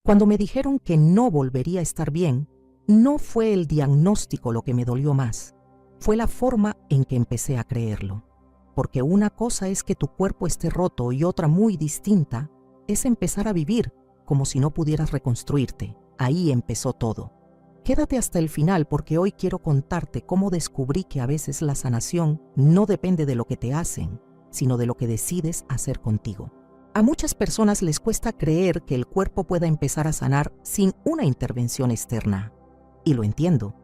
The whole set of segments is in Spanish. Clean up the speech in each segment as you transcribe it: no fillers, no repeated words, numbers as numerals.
Cuando me dijeron que no volvería a estar bien, no fue el diagnóstico lo que me dolió más, fue la forma en que empecé a creerlo. Porque una cosa es que tu cuerpo esté roto y otra muy distinta es empezar a vivir como si no pudieras reconstruirte. Ahí empezó todo. Quédate hasta el final porque hoy quiero contarte cómo descubrí que a veces la sanación no depende de lo que te hacen, sino de lo que decides hacer contigo. A muchas personas les cuesta creer que el cuerpo pueda empezar a sanar sin una intervención externa. Y lo entiendo,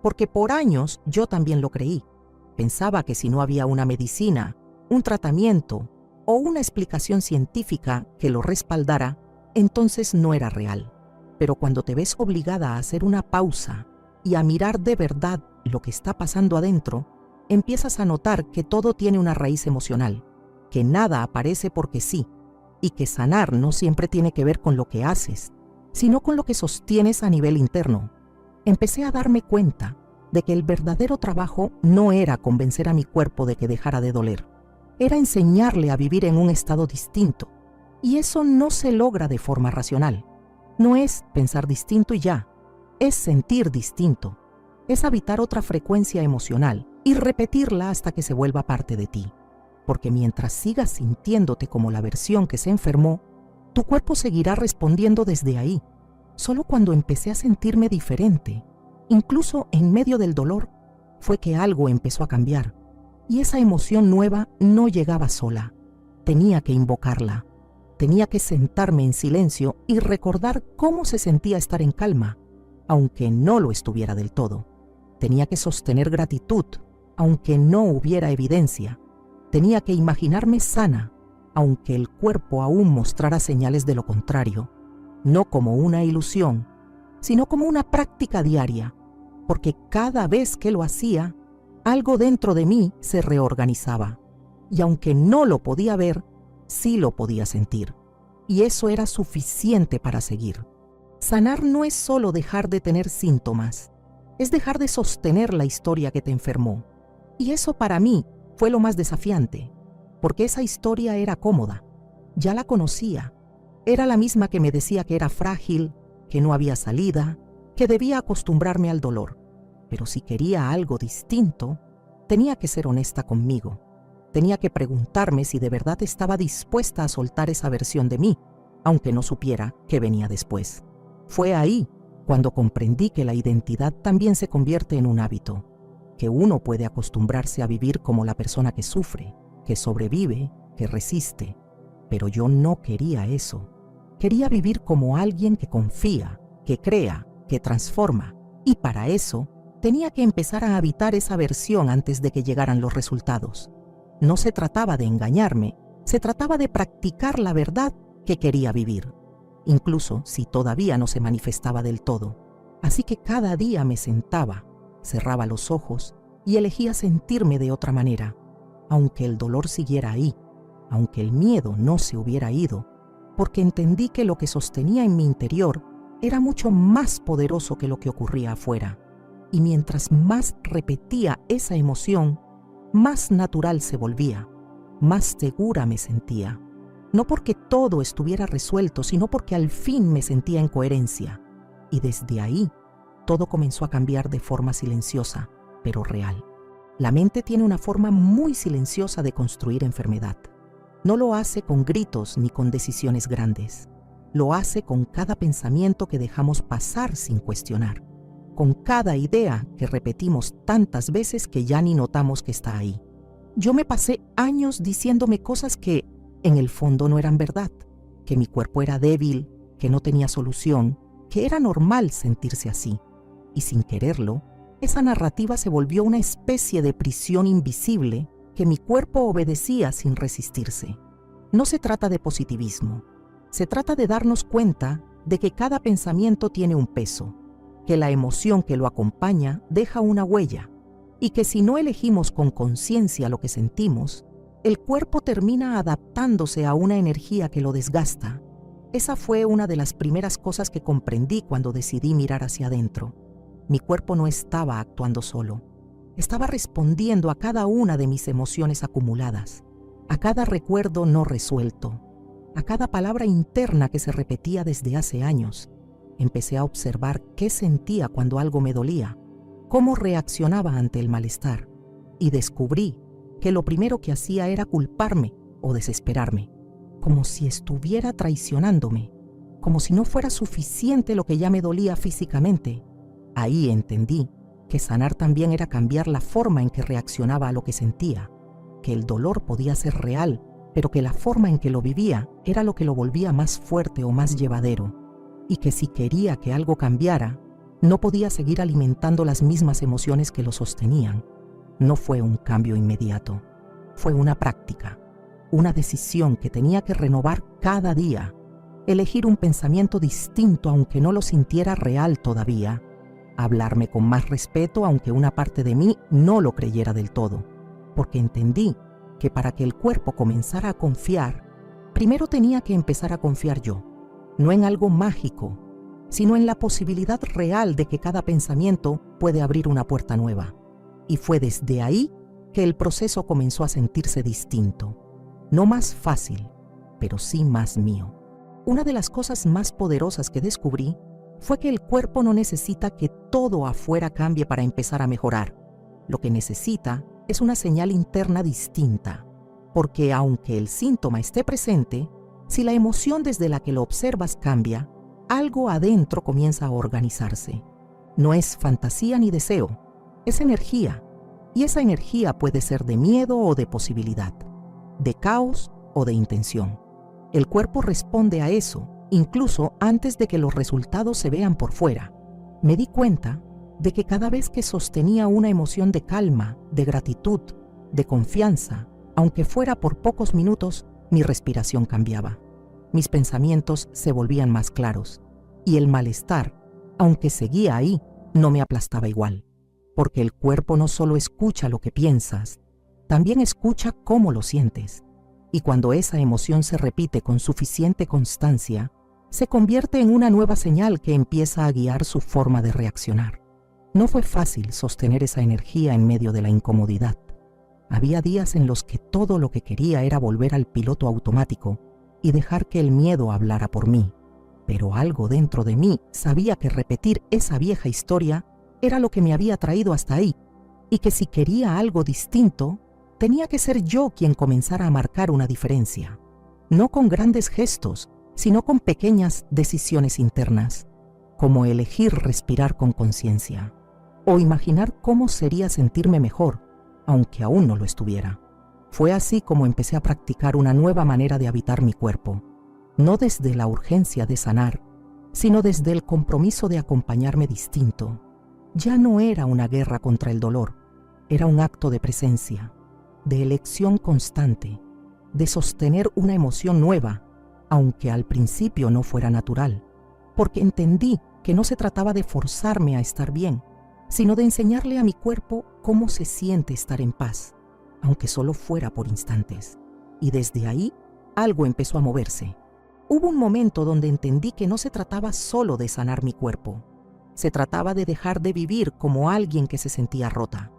porque por años yo también lo creí. Pensaba que si no había una medicina, un tratamiento o una explicación científica que lo respaldara, entonces no era real. Pero cuando te ves obligada a hacer una pausa y a mirar de verdad lo que está pasando adentro, empiezas a notar que todo tiene una raíz emocional, que nada aparece porque sí, y que sanar no siempre tiene que ver con lo que haces, sino con lo que sostienes a nivel interno. Empecé a darme cuenta de que el verdadero trabajo no era convencer a mi cuerpo de que dejara de doler, era enseñarle a vivir en un estado distinto, y eso no se logra de forma racional. No es pensar distinto y ya, es sentir distinto, es habitar otra frecuencia emocional y repetirla hasta que se vuelva parte de ti. Porque mientras sigas sintiéndote como la versión que se enfermó, tu cuerpo seguirá respondiendo desde ahí. Solo cuando empecé a sentirme diferente, incluso en medio del dolor, fue que algo empezó a cambiar. Y esa emoción nueva no llegaba sola. Tenía que invocarla. Tenía que sentarme en silencio y recordar cómo se sentía estar en calma, aunque no lo estuviera del todo. Tenía que sostener gratitud, aunque no hubiera evidencia. Tenía que imaginarme sana, aunque el cuerpo aún mostrara señales de lo contrario, no como una ilusión, sino como una práctica diaria, porque cada vez que lo hacía, algo dentro de mí se reorganizaba, y aunque no lo podía ver, sí lo podía sentir, y eso era suficiente para seguir. Sanar no es solo dejar de tener síntomas, es dejar de sostener la historia que te enfermó, y eso para mí fue lo más desafiante, porque esa historia era cómoda, ya la conocía, era la misma que me decía que era frágil, que no había salida, que debía acostumbrarme al dolor. Pero si quería algo distinto, tenía que ser honesta conmigo, tenía que preguntarme si de verdad estaba dispuesta a soltar esa versión de mí, aunque no supiera qué venía después. Fue ahí cuando comprendí que la identidad también se convierte en un hábito, que uno puede acostumbrarse a vivir como la persona que sufre, que sobrevive, que resiste. Pero yo no quería eso. Quería vivir como alguien que confía, que crea, que transforma. Y para eso, tenía que empezar a habitar esa versión antes de que llegaran los resultados. No se trataba de engañarme, se trataba de practicar la verdad que quería vivir, incluso si todavía no se manifestaba del todo. Así que cada día me sentaba, cerraba los ojos y elegía sentirme de otra manera, aunque el dolor siguiera ahí, aunque el miedo no se hubiera ido, porque entendí que lo que sostenía en mi interior era mucho más poderoso que lo que ocurría afuera. Y mientras más repetía esa emoción, más natural se volvía, más segura me sentía. No porque todo estuviera resuelto, sino porque al fin me sentía en coherencia. Y desde ahí, todo comenzó a cambiar de forma silenciosa, pero real. La mente tiene una forma muy silenciosa de construir enfermedad. No lo hace con gritos ni con decisiones grandes. Lo hace con cada pensamiento que dejamos pasar sin cuestionar, con cada idea que repetimos tantas veces que ya ni notamos que está ahí. Yo me pasé años diciéndome cosas que, en el fondo, no eran verdad, que mi cuerpo era débil, que no tenía solución, que era normal sentirse así. Y sin quererlo, esa narrativa se volvió una especie de prisión invisible que mi cuerpo obedecía sin resistirse. No se trata de positivismo, se trata de darnos cuenta de que cada pensamiento tiene un peso, que la emoción que lo acompaña deja una huella, y que si no elegimos con conciencia lo que sentimos, el cuerpo termina adaptándose a una energía que lo desgasta. Esa fue una de las primeras cosas que comprendí cuando decidí mirar hacia adentro. Mi cuerpo no estaba actuando solo, estaba respondiendo a cada una de mis emociones acumuladas, a cada recuerdo no resuelto, a cada palabra interna que se repetía desde hace años. Empecé a observar qué sentía cuando algo me dolía, cómo reaccionaba ante el malestar, y descubrí que lo primero que hacía era culparme o desesperarme, como si estuviera traicionándome, como si no fuera suficiente lo que ya me dolía físicamente. Ahí entendí que sanar también era cambiar la forma en que reaccionaba a lo que sentía, que el dolor podía ser real, pero que la forma en que lo vivía era lo que lo volvía más fuerte o más llevadero, y que si quería que algo cambiara, no podía seguir alimentando las mismas emociones que lo sostenían. No fue un cambio inmediato, fue una práctica, una decisión que tenía que renovar cada día, elegir un pensamiento distinto aunque no lo sintiera real todavía, hablarme con más respeto aunque una parte de mí no lo creyera del todo, porque entendí que para que el cuerpo comenzara a confiar, primero tenía que empezar a confiar yo, no en algo mágico, sino en la posibilidad real de que cada pensamiento puede abrir una puerta nueva. Y fue desde ahí que el proceso comenzó a sentirse distinto, no más fácil, pero sí más mío. Una de las cosas más poderosas que descubrí fue que el cuerpo no necesita que todo afuera cambie para empezar a mejorar. Lo que necesita es una señal interna distinta, porque aunque el síntoma esté presente, si la emoción desde la que lo observas cambia, algo adentro comienza a organizarse. No es fantasía ni deseo, es energía, y esa energía puede ser de miedo o de posibilidad, de caos o de intención. El cuerpo responde a eso, incluso antes de que los resultados se vean por fuera. Me di cuenta de que cada vez que sostenía una emoción de calma, de gratitud, de confianza, aunque fuera por pocos minutos, mi respiración cambiaba. Mis pensamientos se volvían más claros, y el malestar, aunque seguía ahí, no me aplastaba igual, porque el cuerpo no solo escucha lo que piensas, también escucha cómo lo sientes, y cuando esa emoción se repite con suficiente constancia, se convierte en una nueva señal que empieza a guiar su forma de reaccionar. No fue fácil sostener esa energía en medio de la incomodidad. Había días en los que todo lo que quería era volver al piloto automático y dejar que el miedo hablara por mí, pero algo dentro de mí sabía que repetir esa vieja historia era lo que me había traído hasta ahí, y que si quería algo distinto, tenía que ser yo quien comenzara a marcar una diferencia, no con grandes gestos, sino con pequeñas decisiones internas, como elegir respirar con conciencia, o imaginar cómo sería sentirme mejor, aunque aún no lo estuviera. Fue así como empecé a practicar una nueva manera de habitar mi cuerpo, no desde la urgencia de sanar, sino desde el compromiso de acompañarme distinto. Ya no era una guerra contra el dolor, era un acto de presencia, de elección constante, de sostener una emoción nueva, aunque al principio no fuera natural, porque entendí que no se trataba de forzarme a estar bien, sino de enseñarle a mi cuerpo cómo se siente estar en paz, aunque solo fuera por instantes. Y desde ahí, algo empezó a moverse. Hubo un momento donde entendí que no se trataba solo de sanar mi cuerpo, se trataba de dejar de vivir como alguien que se sentía rota,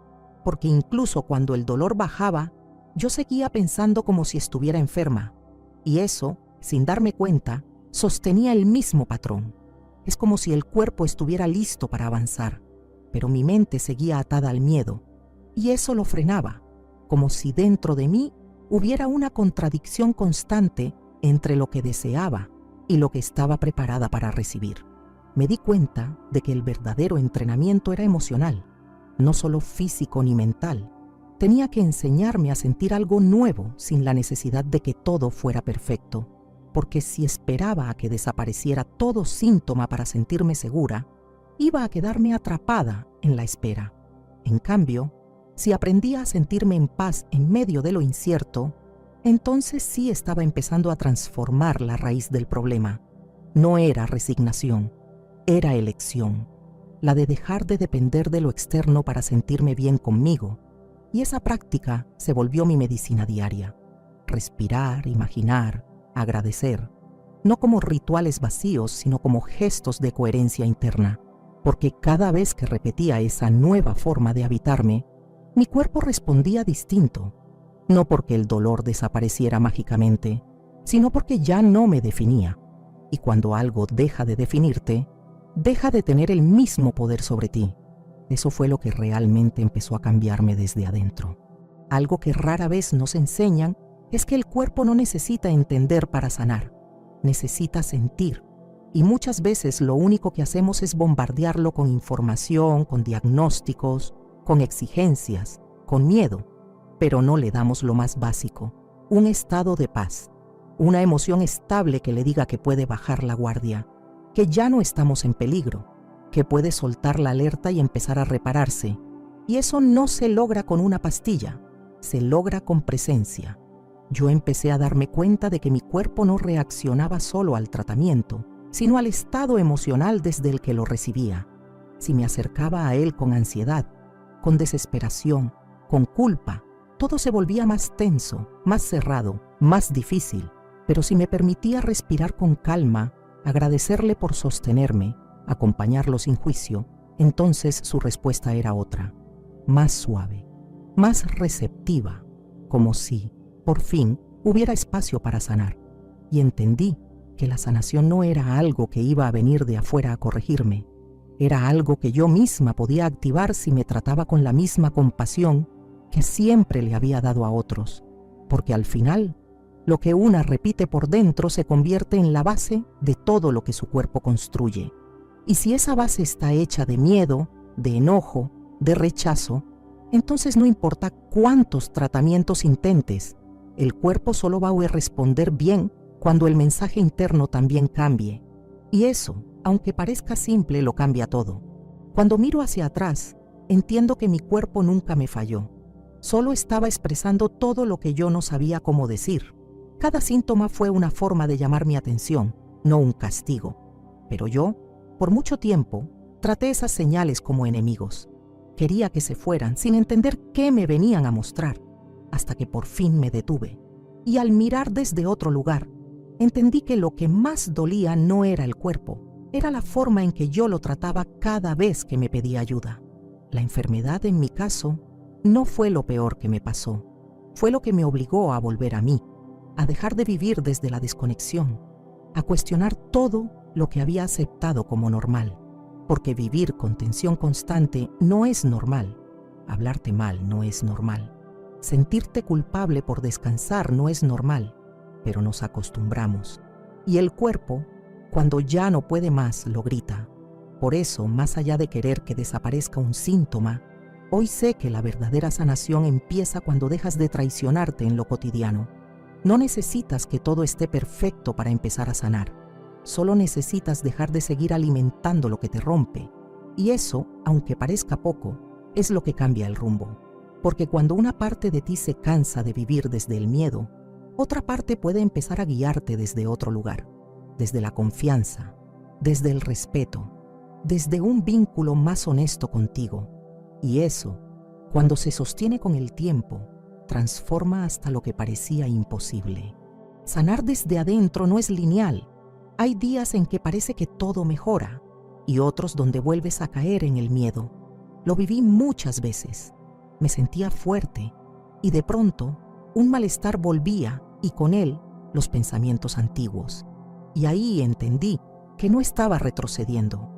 porque incluso cuando el dolor bajaba, yo seguía pensando como si estuviera enferma, y eso, sin darme cuenta, sostenía el mismo patrón. Es como si el cuerpo estuviera listo para avanzar, pero mi mente seguía atada al miedo, y eso lo frenaba, como si dentro de mí hubiera una contradicción constante entre lo que deseaba y lo que estaba preparada para recibir. Me di cuenta de que el verdadero entrenamiento era emocional, no solo físico ni mental. Tenía que enseñarme a sentir algo nuevo sin la necesidad de que todo fuera perfecto, porque si esperaba a que desapareciera todo síntoma para sentirme segura, iba a quedarme atrapada en la espera. En cambio, si aprendía a sentirme en paz en medio de lo incierto, entonces sí estaba empezando a transformar la raíz del problema. No era resignación, era elección, la de dejar de depender de lo externo para sentirme bien conmigo, y esa práctica se volvió mi medicina diaria. Respirar, imaginar, agradecer, no como rituales vacíos, sino como gestos de coherencia interna, porque cada vez que repetía esa nueva forma de habitarme, mi cuerpo respondía distinto, no porque el dolor desapareciera mágicamente, sino porque ya no me definía. Y cuando algo deja de definirte, deja de tener el mismo poder sobre ti. Eso fue lo que realmente empezó a cambiarme desde adentro. Algo que rara vez nos enseñan es que el cuerpo no necesita entender para sanar, necesita sentir. Y muchas veces lo único que hacemos es bombardearlo con información, con diagnósticos, con exigencias, con miedo, pero no le damos lo más básico, un estado de paz, una emoción estable que le diga que puede bajar la guardia, que ya no estamos en peligro, que puede soltar la alerta y empezar a repararse. Y eso no se logra con una pastilla, se logra con presencia. Yo empecé a darme cuenta de que mi cuerpo no reaccionaba solo al tratamiento, sino al estado emocional desde el que lo recibía. Si me acercaba a él con ansiedad, con desesperación, con culpa, todo se volvía más tenso, más cerrado, más difícil. Pero si me permitía respirar con calma, agradecerle por sostenerme, acompañarlo sin juicio, entonces su respuesta era otra, más suave, más receptiva, como si, por fin, hubiera espacio para sanar. Y entendí que la sanación no era algo que iba a venir de afuera a corregirme, era algo que yo misma podía activar si me trataba con la misma compasión que siempre le había dado a otros, porque al final, lo que una repite por dentro se convierte en la base de todo lo que su cuerpo construye. Y si esa base está hecha de miedo, de enojo, de rechazo, entonces no importa cuántos tratamientos intentes, el cuerpo solo va a responder bien cuando el mensaje interno también cambie. Y eso, aunque parezca simple, lo cambia todo. Cuando miro hacia atrás, entiendo que mi cuerpo nunca me falló. Solo estaba expresando todo lo que yo no sabía cómo decir. Cada síntoma fue una forma de llamar mi atención, no un castigo. Pero yo, por mucho tiempo, traté esas señales como enemigos. Quería que se fueran sin entender qué me venían a mostrar, hasta que por fin me detuve. Y al mirar desde otro lugar, entendí que lo que más dolía no era el cuerpo, era la forma en que yo lo trataba cada vez que me pedía ayuda. La enfermedad, en mi caso, no fue lo peor que me pasó. Fue lo que me obligó a volver a mí, a dejar de vivir desde la desconexión, a cuestionar todo lo que había aceptado como normal. Porque vivir con tensión constante no es normal. Hablarte mal no es normal. Sentirte culpable por descansar no es normal, pero nos acostumbramos. Y el cuerpo, cuando ya no puede más, lo grita. Por eso, más allá de querer que desaparezca un síntoma, hoy sé que la verdadera sanación empieza cuando dejas de traicionarte en lo cotidiano. No necesitas que todo esté perfecto para empezar a sanar. Solo necesitas dejar de seguir alimentando lo que te rompe. Y eso, aunque parezca poco, es lo que cambia el rumbo. Porque cuando una parte de ti se cansa de vivir desde el miedo, otra parte puede empezar a guiarte desde otro lugar, desde la confianza, desde el respeto, desde un vínculo más honesto contigo. Y eso, cuando se sostiene con el tiempo, transforma hasta lo que parecía imposible. Sanar desde adentro no es lineal. Hay días en que parece que todo mejora y otros donde vuelves a caer en el miedo. Lo viví muchas veces. Me sentía fuerte y de pronto un malestar volvía y con él los pensamientos antiguos. Y ahí entendí que no estaba retrocediendo,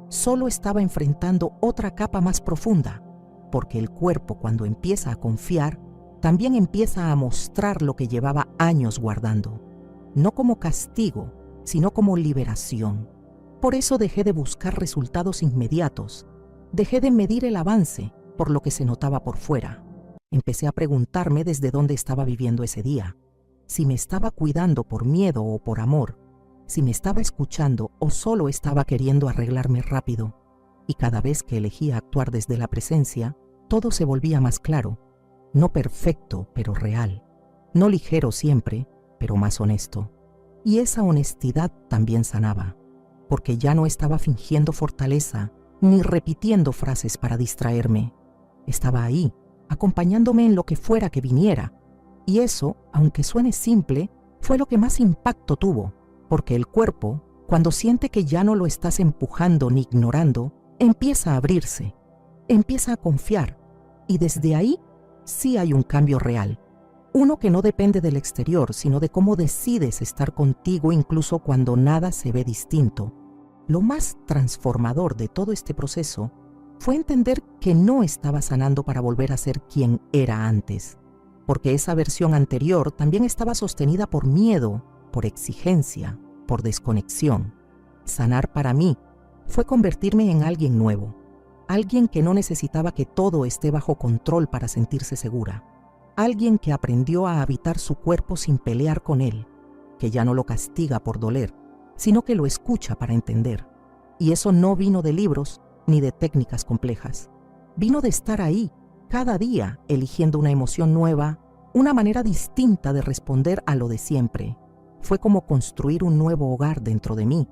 solo estaba enfrentando otra capa más profunda, porque el cuerpo, cuando empieza a confiar, también empieza a mostrar lo que llevaba años guardando, no como castigo, sino como liberación. Por eso dejé de buscar resultados inmediatos, dejé de medir el avance por lo que se notaba por fuera. Empecé a preguntarme desde dónde estaba viviendo ese día, si me estaba cuidando por miedo o por amor, si me estaba escuchando o solo estaba queriendo arreglarme rápido. Y cada vez que elegía actuar desde la presencia, todo se volvía más claro, no perfecto, pero real, no ligero siempre, pero más honesto. Y esa honestidad también sanaba, porque ya no estaba fingiendo fortaleza ni repitiendo frases para distraerme. Estaba ahí, acompañándome en lo que fuera que viniera. Y eso, aunque suene simple, fue lo que más impacto tuvo, porque el cuerpo, cuando siente que ya no lo estás empujando ni ignorando, empieza a abrirse, empieza a confiar, y desde ahí sí hay un cambio real. Uno que no depende del exterior, sino de cómo decides estar contigo incluso cuando nada se ve distinto. Lo más transformador de todo este proceso fue entender que no estaba sanando para volver a ser quien era antes, porque esa versión anterior también estaba sostenida por miedo, por exigencia, por desconexión. Sanar para mí fue convertirme en alguien nuevo, alguien que no necesitaba que todo esté bajo control para sentirse segura, alguien que aprendió a habitar su cuerpo sin pelear con él, que ya no lo castiga por doler, sino que lo escucha para entender. Y eso no vino de libros ni de técnicas complejas. Vino de estar ahí, cada día, eligiendo una emoción nueva, una manera distinta de responder a lo de siempre. Fue como construir un nuevo hogar dentro de mí,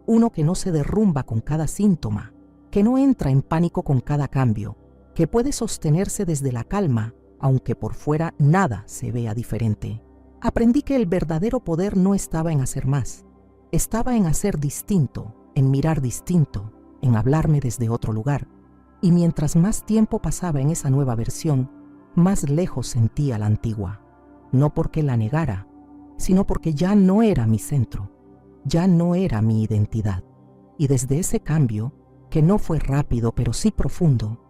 uno que no se derrumba con cada síntoma, que no entra en pánico con cada cambio, que puede sostenerse desde la calma, aunque por fuera nada se vea diferente. Aprendí que el verdadero poder no estaba en hacer más, estaba en hacer distinto, en mirar distinto, en hablarme desde otro lugar. Y mientras más tiempo pasaba en esa nueva versión, más lejos sentía la antigua. No porque la negara, sino porque ya no era mi centro, ya no era mi identidad. Y desde ese cambio, que no fue rápido pero sí profundo,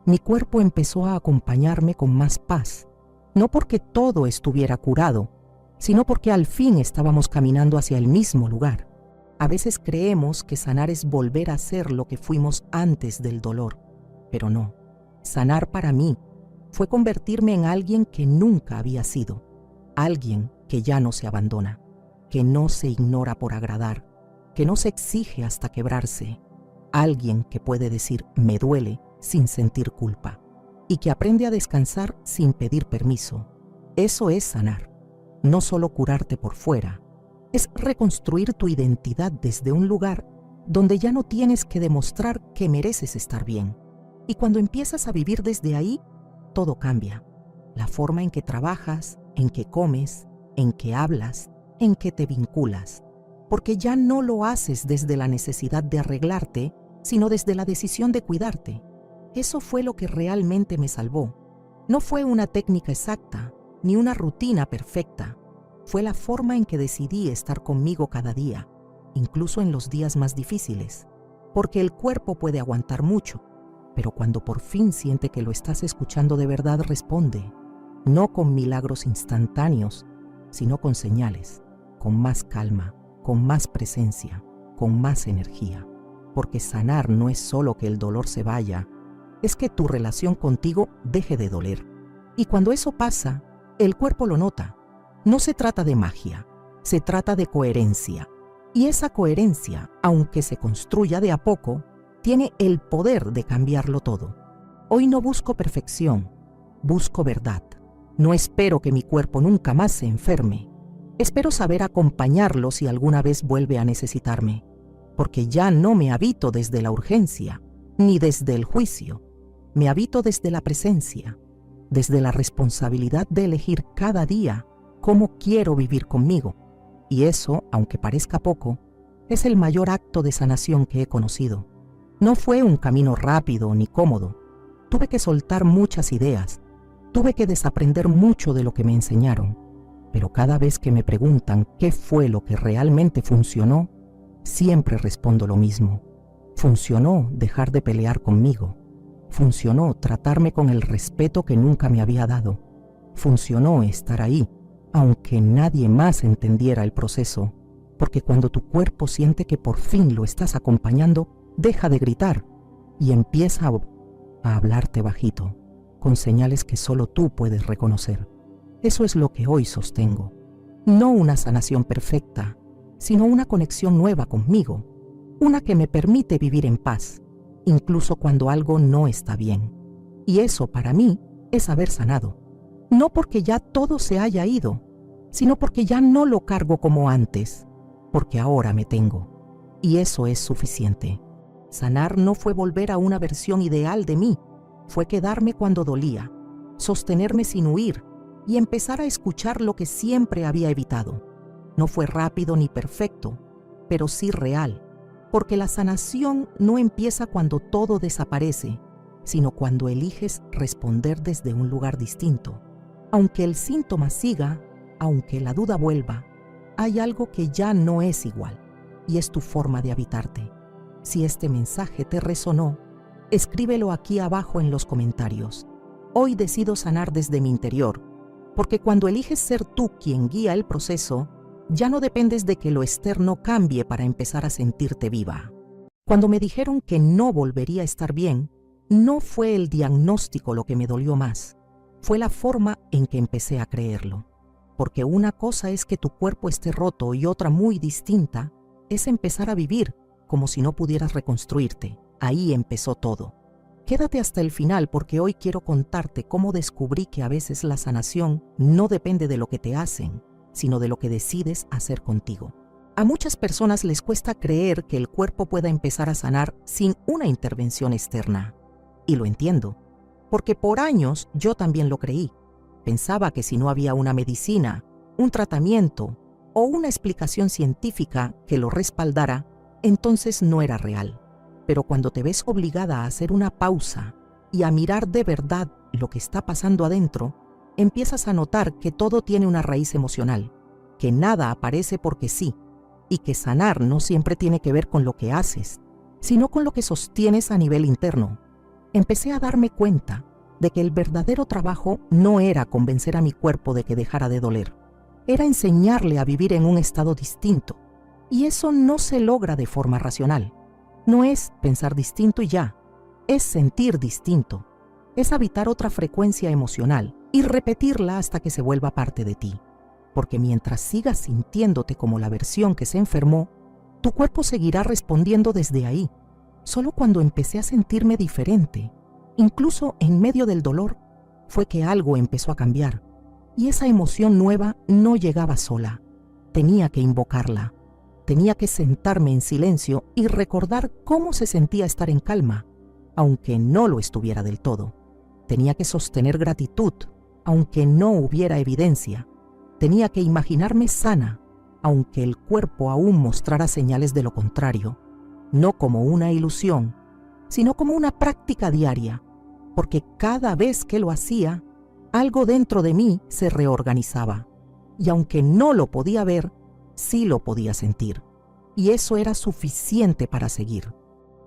mi cuerpo empezó a acompañarme con más paz, no porque todo estuviera curado, sino porque al fin estábamos caminando hacia el mismo lugar. A veces creemos que sanar es volver a ser lo que fuimos antes del dolor, pero no. Sanar para mí fue convertirme en alguien que nunca había sido, alguien que ya no se abandona, que no se ignora por agradar, que no se exige hasta quebrarse, alguien que puede decir me duele sin sentir culpa y que aprende a descansar sin pedir permiso. Eso es sanar, no solo curarte por fuera, es reconstruir tu identidad desde un lugar donde ya no tienes que demostrar que mereces estar bien. Y cuando empiezas a vivir desde ahí, todo cambia. La forma en que trabajas, en que comes, en que hablas, en que te vinculas. Porque ya no lo haces desde la necesidad de arreglarte, sino desde la decisión de cuidarte. Eso fue lo que realmente me salvó. No fue una técnica exacta, ni una rutina perfecta. Fue la forma en que decidí estar conmigo cada día, incluso en los días más difíciles. Porque el cuerpo puede aguantar mucho, pero cuando por fin siente que lo estás escuchando de verdad, responde, no con milagros instantáneos, sino con señales, con más calma, con más presencia, con más energía. Porque sanar no es solo que el dolor se vaya, es que tu relación contigo deje de doler. Y cuando eso pasa, el cuerpo lo nota. No se trata de magia, se trata de coherencia. Y esa coherencia, aunque se construya de a poco, tiene el poder de cambiarlo todo. Hoy no busco perfección, busco verdad. No espero que mi cuerpo nunca más se enferme. Espero saber acompañarlo si alguna vez vuelve a necesitarme, porque ya no me habito desde la urgencia, ni desde el juicio. Me habito desde la presencia, desde la responsabilidad de elegir cada día cómo quiero vivir conmigo. Y eso, aunque parezca poco, es el mayor acto de sanación que he conocido. No fue un camino rápido ni cómodo. Tuve que soltar muchas ideas. Tuve que desaprender mucho de lo que me enseñaron. Pero cada vez que me preguntan qué fue lo que realmente funcionó, siempre respondo lo mismo. Funcionó dejar de pelear conmigo. Funcionó tratarme con el respeto que nunca me había dado. Funcionó estar ahí, aunque nadie más entendiera el proceso, porque cuando tu cuerpo siente que por fin lo estás acompañando, deja de gritar y empieza a hablarte bajito, con señales que solo tú puedes reconocer. Eso es lo que hoy sostengo. No una sanación perfecta, sino una conexión nueva conmigo, una que me permite vivir en paz, incluso cuando algo no está bien. Y eso para mí es haber sanado. No porque ya todo se haya ido, sino porque ya no lo cargo como antes, porque ahora me tengo. Y eso es suficiente. Sanar no fue volver a una versión ideal de mí, fue quedarme cuando dolía, sostenerme sin huir y empezar a escuchar lo que siempre había evitado. No fue rápido ni perfecto, pero sí real, porque la sanación no empieza cuando todo desaparece, sino cuando eliges responder desde un lugar distinto. Aunque el síntoma siga, aunque la duda vuelva, hay algo que ya no es igual, y es tu forma de habitarte. Si este mensaje te resonó, escríbelo aquí abajo en los comentarios. Hoy decido sanar desde mi interior, porque cuando eliges ser tú quien guía el proceso, ya no dependes de que lo externo cambie para empezar a sentirte viva. Cuando me dijeron que no volvería a estar bien, no fue el diagnóstico lo que me dolió más, fue la forma en que empecé a creerlo. Porque una cosa es que tu cuerpo esté roto y otra muy distinta es empezar a vivir como si no pudieras reconstruirte. Ahí empezó todo. Quédate hasta el final porque hoy quiero contarte cómo descubrí que a veces la sanación no depende de lo que te hacen, sino de lo que decides hacer contigo. A muchas personas les cuesta creer que el cuerpo pueda empezar a sanar sin una intervención externa. Y lo entiendo, porque por años yo también lo creí. Pensaba que si no había una medicina, un tratamiento o una explicación científica que lo respaldara, entonces no era real. Pero cuando te ves obligada a hacer una pausa y a mirar de verdad lo que está pasando adentro, empiezas a notar que todo tiene una raíz emocional, que nada aparece porque sí, y que sanar no siempre tiene que ver con lo que haces, sino con lo que sostienes a nivel interno. Empecé a darme cuenta de que el verdadero trabajo no era convencer a mi cuerpo de que dejara de doler, era enseñarle a vivir en un estado distinto, y eso no se logra de forma racional. No es pensar distinto y ya, es sentir distinto, es habitar otra frecuencia emocional y repetirla hasta que se vuelva parte de ti. Porque mientras sigas sintiéndote como la versión que se enfermó, tu cuerpo seguirá respondiendo desde ahí. Solo cuando empecé a sentirme diferente, incluso en medio del dolor, fue que algo empezó a cambiar. Y esa emoción nueva no llegaba sola. Tenía que invocarla. Tenía que sentarme en silencio y recordar cómo se sentía estar en calma, aunque no lo estuviera del todo. Tenía que sostener gratitud, aunque no hubiera evidencia. Tenía que imaginarme sana, aunque el cuerpo aún mostrara señales de lo contrario, no como una ilusión, sino como una práctica diaria, porque cada vez que lo hacía, algo dentro de mí se reorganizaba, y aunque no lo podía ver, sí lo podía sentir, y eso era suficiente para seguir.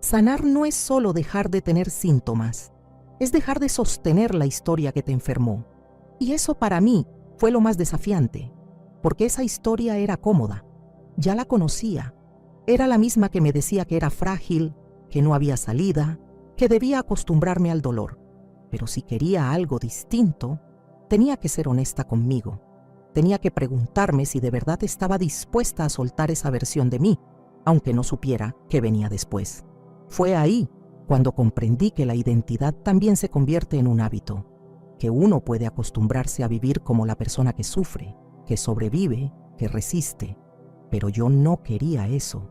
Sanar no es solo dejar de tener síntomas, es dejar de sostener la historia que te enfermó, y eso para mí fue lo más desafiante, porque esa historia era cómoda, ya la conocía, era la misma que me decía que era frágil, que no había salida, que debía acostumbrarme al dolor. Pero si quería algo distinto, tenía que ser honesta conmigo. Tenía que preguntarme si de verdad estaba dispuesta a soltar esa versión de mí, aunque no supiera qué venía después. Fue ahí cuando comprendí que la identidad también se convierte en un hábito, que uno puede acostumbrarse a vivir como la persona que sufre, que sobrevive, que resiste. Pero yo no quería eso.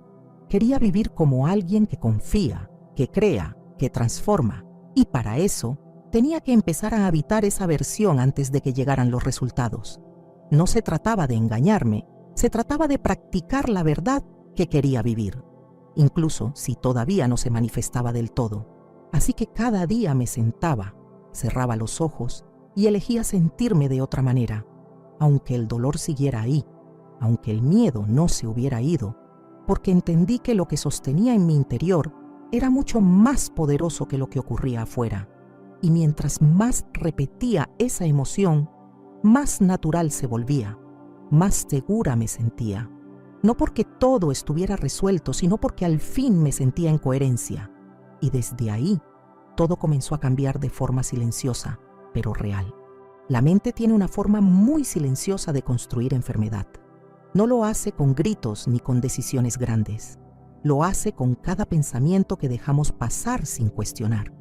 Quería vivir como alguien que confía, que crea, que transforma. Y para eso tenía que empezar a habitar esa versión antes de que llegaran los resultados. No se trataba de engañarme, se trataba de practicar la verdad que quería vivir, incluso si todavía no se manifestaba del todo. Así que cada día me sentaba, cerraba los ojos y elegía sentirme de otra manera, aunque el dolor siguiera ahí, aunque el miedo no se hubiera ido, porque entendí que lo que sostenía en mi interior era mucho más poderoso que lo que ocurría afuera. Y mientras más repetía esa emoción, más natural se volvía, más segura me sentía. No porque todo estuviera resuelto, sino porque al fin me sentía en coherencia. Y desde ahí, todo comenzó a cambiar de forma silenciosa, pero real. La mente tiene una forma muy silenciosa de construir enfermedad. No lo hace con gritos ni con decisiones grandes. Lo hace con cada pensamiento que dejamos pasar sin cuestionar,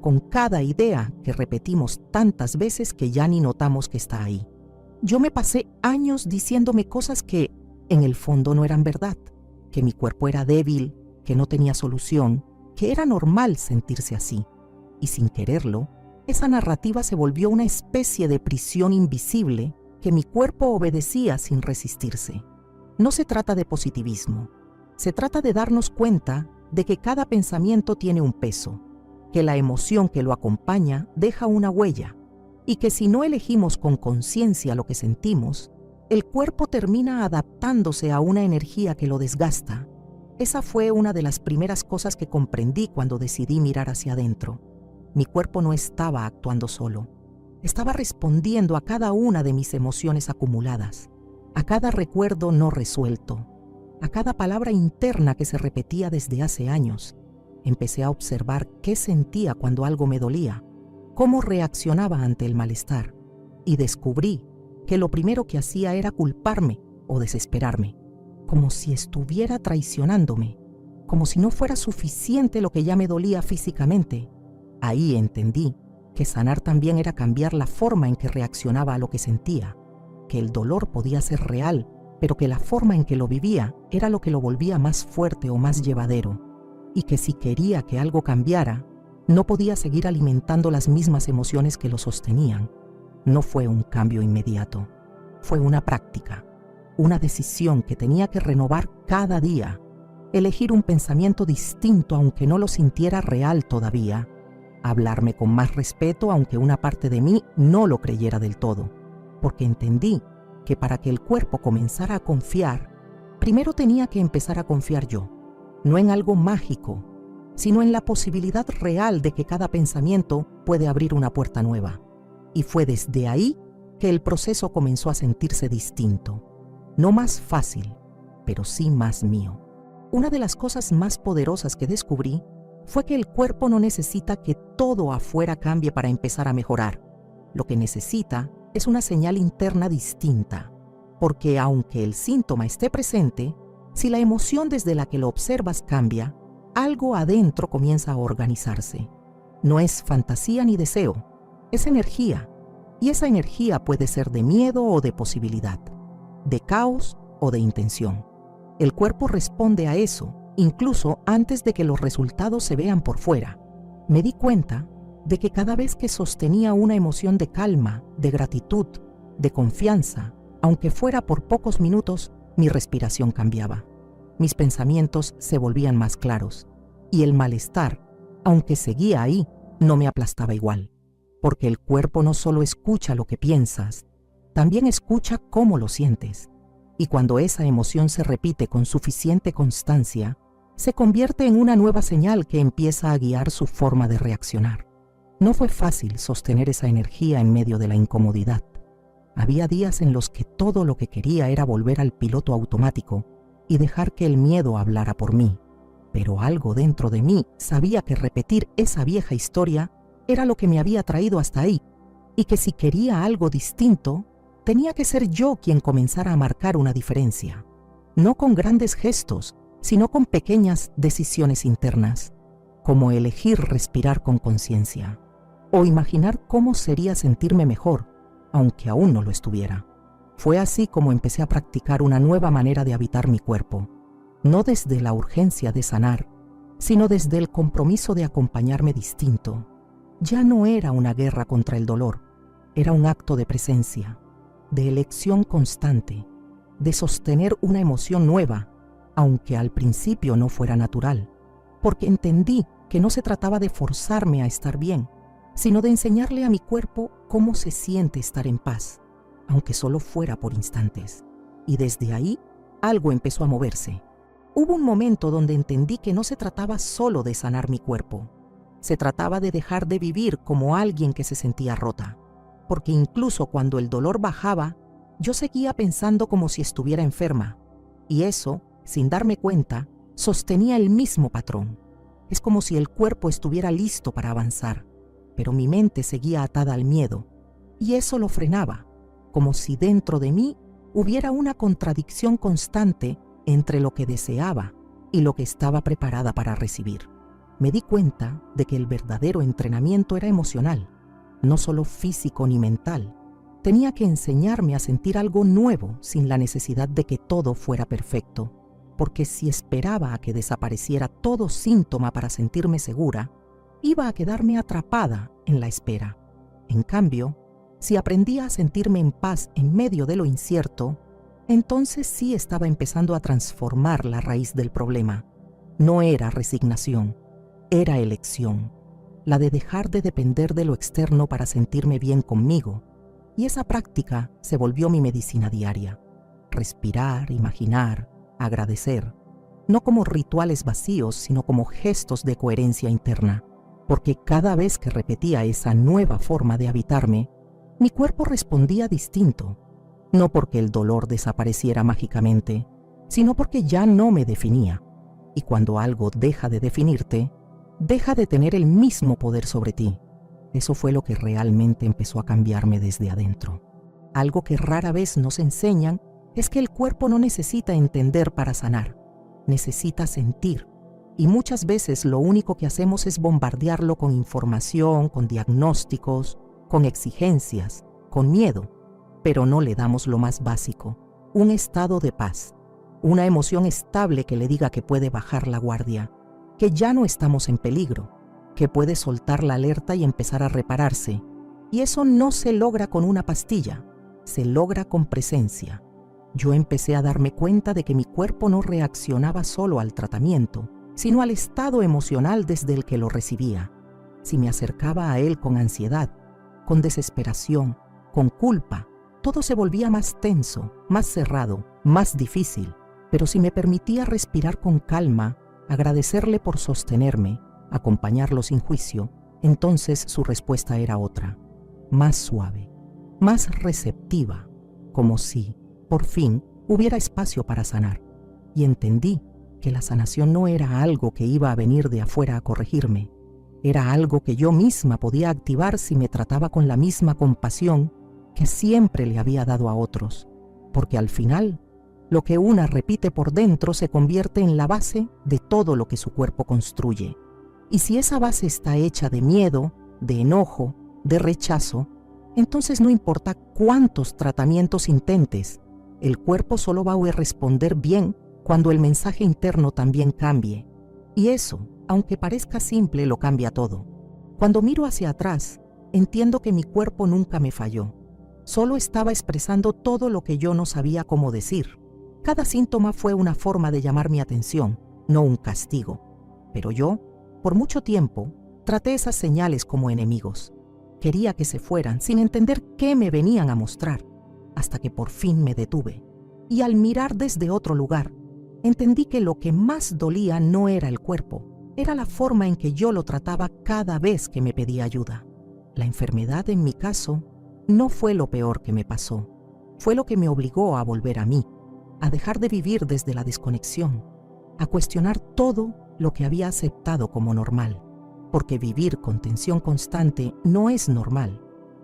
con cada idea que repetimos tantas veces que ya ni notamos que está ahí. Yo me pasé años diciéndome cosas que, en el fondo, no eran verdad, que mi cuerpo era débil, que no tenía solución, que era normal sentirse así. Y sin quererlo, esa narrativa se volvió una especie de prisión invisible que mi cuerpo obedecía sin resistirse. No se trata de positivismo. Se trata de darnos cuenta de que cada pensamiento tiene un peso, que la emoción que lo acompaña deja una huella, y que si no elegimos con conciencia lo que sentimos, el cuerpo termina adaptándose a una energía que lo desgasta. Esa fue una de las primeras cosas que comprendí cuando decidí mirar hacia adentro. Mi cuerpo no estaba actuando solo. Estaba respondiendo a cada una de mis emociones acumuladas, a cada recuerdo no resuelto, a cada palabra interna que se repetía desde hace años. Empecé a observar qué sentía cuando algo me dolía, cómo reaccionaba ante el malestar, y descubrí que lo primero que hacía era culparme o desesperarme, como si estuviera traicionándome, como si no fuera suficiente lo que ya me dolía físicamente. Ahí entendí que sanar también era cambiar la forma en que reaccionaba a lo que sentía, que el dolor podía ser real, pero que la forma en que lo vivía era lo que lo volvía más fuerte o más llevadero, y que si quería que algo cambiara, no podía seguir alimentando las mismas emociones que lo sostenían. No fue un cambio inmediato, fue una práctica, una decisión que tenía que renovar cada día, elegir un pensamiento distinto aunque no lo sintiera real todavía, hablarme con más respeto aunque una parte de mí no lo creyera del todo, porque entendí que para que el cuerpo comenzara a confiar, primero tenía que empezar a confiar yo, no en algo mágico, sino en la posibilidad real de que cada pensamiento puede abrir una puerta nueva. Y fue desde ahí que el proceso comenzó a sentirse distinto, no más fácil, pero sí más mío. Una de las cosas más poderosas que descubrí fue que el cuerpo no necesita que todo afuera cambie para empezar a mejorar. Lo que necesita es una señal interna distinta, porque aunque el síntoma esté presente, si la emoción desde la que lo observas cambia, algo adentro comienza a organizarse. No es fantasía ni deseo, es energía, y esa energía puede ser de miedo o de posibilidad, de caos o de intención. El cuerpo responde a eso, incluso antes de que los resultados se vean por fuera. Me di cuenta de que cada vez que sostenía una emoción de calma, de gratitud, de confianza, aunque fuera por pocos minutos, mi respiración cambiaba. Mis pensamientos se volvían más claros, y el malestar, aunque seguía ahí, no me aplastaba igual, porque el cuerpo no solo escucha lo que piensas, también escucha cómo lo sientes, y cuando esa emoción se repite con suficiente constancia, se convierte en una nueva señal que empieza a guiar su forma de reaccionar. No fue fácil sostener esa energía en medio de la incomodidad. Había días en los que todo lo que quería era volver al piloto automático y dejar que el miedo hablara por mí. Pero algo dentro de mí sabía que repetir esa vieja historia era lo que me había traído hasta ahí, y que si quería algo distinto, tenía que ser yo quien comenzara a marcar una diferencia. No con grandes gestos, sino con pequeñas decisiones internas, como elegir respirar con conciencia, o imaginar cómo sería sentirme mejor, aunque aún no lo estuviera. Fue así como empecé a practicar una nueva manera de habitar mi cuerpo, no desde la urgencia de sanar, sino desde el compromiso de acompañarme distinto. Ya no era una guerra contra el dolor, era un acto de presencia, de elección constante, de sostener una emoción nueva, aunque al principio no fuera natural, porque entendí que no se trataba de forzarme a estar bien, sino de enseñarle a mi cuerpo cómo se siente estar en paz, aunque solo fuera por instantes. Y desde ahí, algo empezó a moverse. Hubo un momento donde entendí que no se trataba solo de sanar mi cuerpo. Se trataba de dejar de vivir como alguien que se sentía rota, porque incluso cuando el dolor bajaba, yo seguía pensando como si estuviera enferma, y eso, sin darme cuenta, sostenía el mismo patrón. Es como si el cuerpo estuviera listo para avanzar, pero mi mente seguía atada al miedo, y eso lo frenaba, como si dentro de mí hubiera una contradicción constante entre lo que deseaba y lo que estaba preparada para recibir. Me di cuenta de que el verdadero entrenamiento era emocional, no solo físico ni mental. Tenía que enseñarme a sentir algo nuevo sin la necesidad de que todo fuera perfecto, porque si esperaba a que desapareciera todo síntoma para sentirme segura, iba a quedarme atrapada en la espera. En cambio, si aprendía a sentirme en paz en medio de lo incierto, entonces sí estaba empezando a transformar la raíz del problema. No era resignación, era elección. la de dejar de depender de lo externo para sentirme bien conmigo, y esa práctica se volvió mi medicina diaria. Respirar, imaginar, agradecer, no como rituales vacíos, sino como gestos de coherencia interna, porque cada vez que repetía esa nueva forma de habitarme, mi cuerpo respondía distinto, no porque el dolor desapareciera mágicamente, sino porque ya no me definía. Y cuando algo deja de definirte, deja de tener el mismo poder sobre ti. Eso fue lo que realmente empezó a cambiarme desde adentro. Algo que rara vez nos enseñan es que el cuerpo no necesita entender para sanar, necesita sentir. Y muchas veces lo único que hacemos es bombardearlo con información, con diagnósticos, con exigencias, con miedo, pero no le damos lo más básico, un estado de paz, una emoción estable que le diga que puede bajar la guardia, que ya no estamos en peligro, que puede soltar la alerta y empezar a repararse. Y eso no se logra con una pastilla, se logra con presencia. Yo empecé a darme cuenta de que mi cuerpo no reaccionaba solo al tratamiento, sino al estado emocional desde el que lo recibía. Si me acercaba a él con ansiedad, con desesperación, con culpa, todo se volvía más tenso, más cerrado, más difícil. Pero si me permitía respirar con calma, agradecerle por sostenerme, acompañarlo sin juicio, entonces su respuesta era otra, más suave, más receptiva, como si, por fin, hubiera espacio para sanar. Y entendí que la sanación no era algo que iba a venir de afuera a corregirme, era algo que yo misma podía activar si me trataba con la misma compasión que siempre le había dado a otros, porque al final, lo que una repite por dentro se convierte en la base de todo lo que su cuerpo construye. Y si esa base está hecha de miedo, de enojo, de rechazo, entonces no importa cuántos tratamientos intentes, el cuerpo solo va a responder bien cuando el mensaje interno también cambie. Y eso, aunque parezca simple, lo cambia todo. Cuando miro hacia atrás, entiendo que mi cuerpo nunca me falló. Solo estaba expresando todo lo que yo no sabía cómo decir. Cada síntoma fue una forma de llamar mi atención, no un castigo. Pero yo, por mucho tiempo, traté esas señales como enemigos. Quería que se fueran sin entender qué me venían a mostrar, hasta que por fin me detuve. Y al mirar desde otro lugar, entendí que lo que más dolía no era el cuerpo, era la forma en que yo lo trataba cada vez que me pedía ayuda. La enfermedad, en mi caso, no fue lo peor que me pasó. Fue lo que me obligó a volver a mí, a dejar de vivir desde la desconexión, a cuestionar todo lo que había aceptado como normal. Porque vivir con tensión constante no es normal.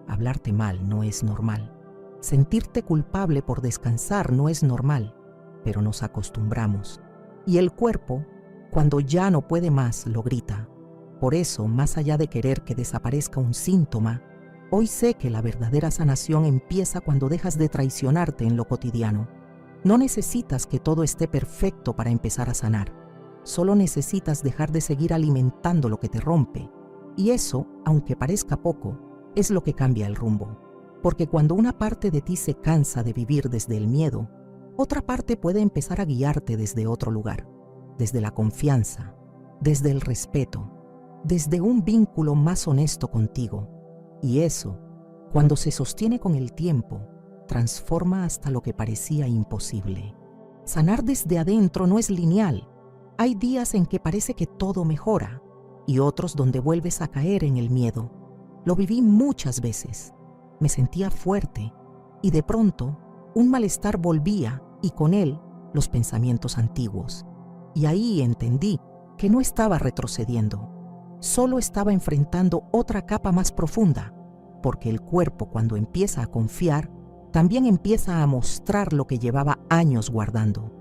Hablarte mal no es normal. Sentirte culpable por descansar no es normal, pero nos acostumbramos. Y el cuerpo, cuando ya no puede más, lo grita. Por eso, más allá de querer que desaparezca un síntoma, hoy sé que la verdadera sanación empieza cuando dejas de traicionarte en lo cotidiano. No necesitas que todo esté perfecto para empezar a sanar. Solo necesitas dejar de seguir alimentando lo que te rompe. Y eso, aunque parezca poco, es lo que cambia el rumbo. Porque cuando una parte de ti se cansa de vivir desde el miedo, otra parte puede empezar a guiarte desde otro lugar, desde la confianza, desde el respeto, desde un vínculo más honesto contigo. Y eso, cuando se sostiene con el tiempo, transforma hasta lo que parecía imposible. Sanar desde adentro no es lineal. Hay días en que parece que todo mejora y otros donde vuelves a caer en el miedo. Lo viví muchas veces. Me sentía fuerte y de pronto un malestar volvía y con él los pensamientos antiguos. Y ahí entendí que no estaba retrocediendo, solo estaba enfrentando otra capa más profunda, porque el cuerpo, cuando empieza a confiar, también empieza a mostrar lo que llevaba años guardando,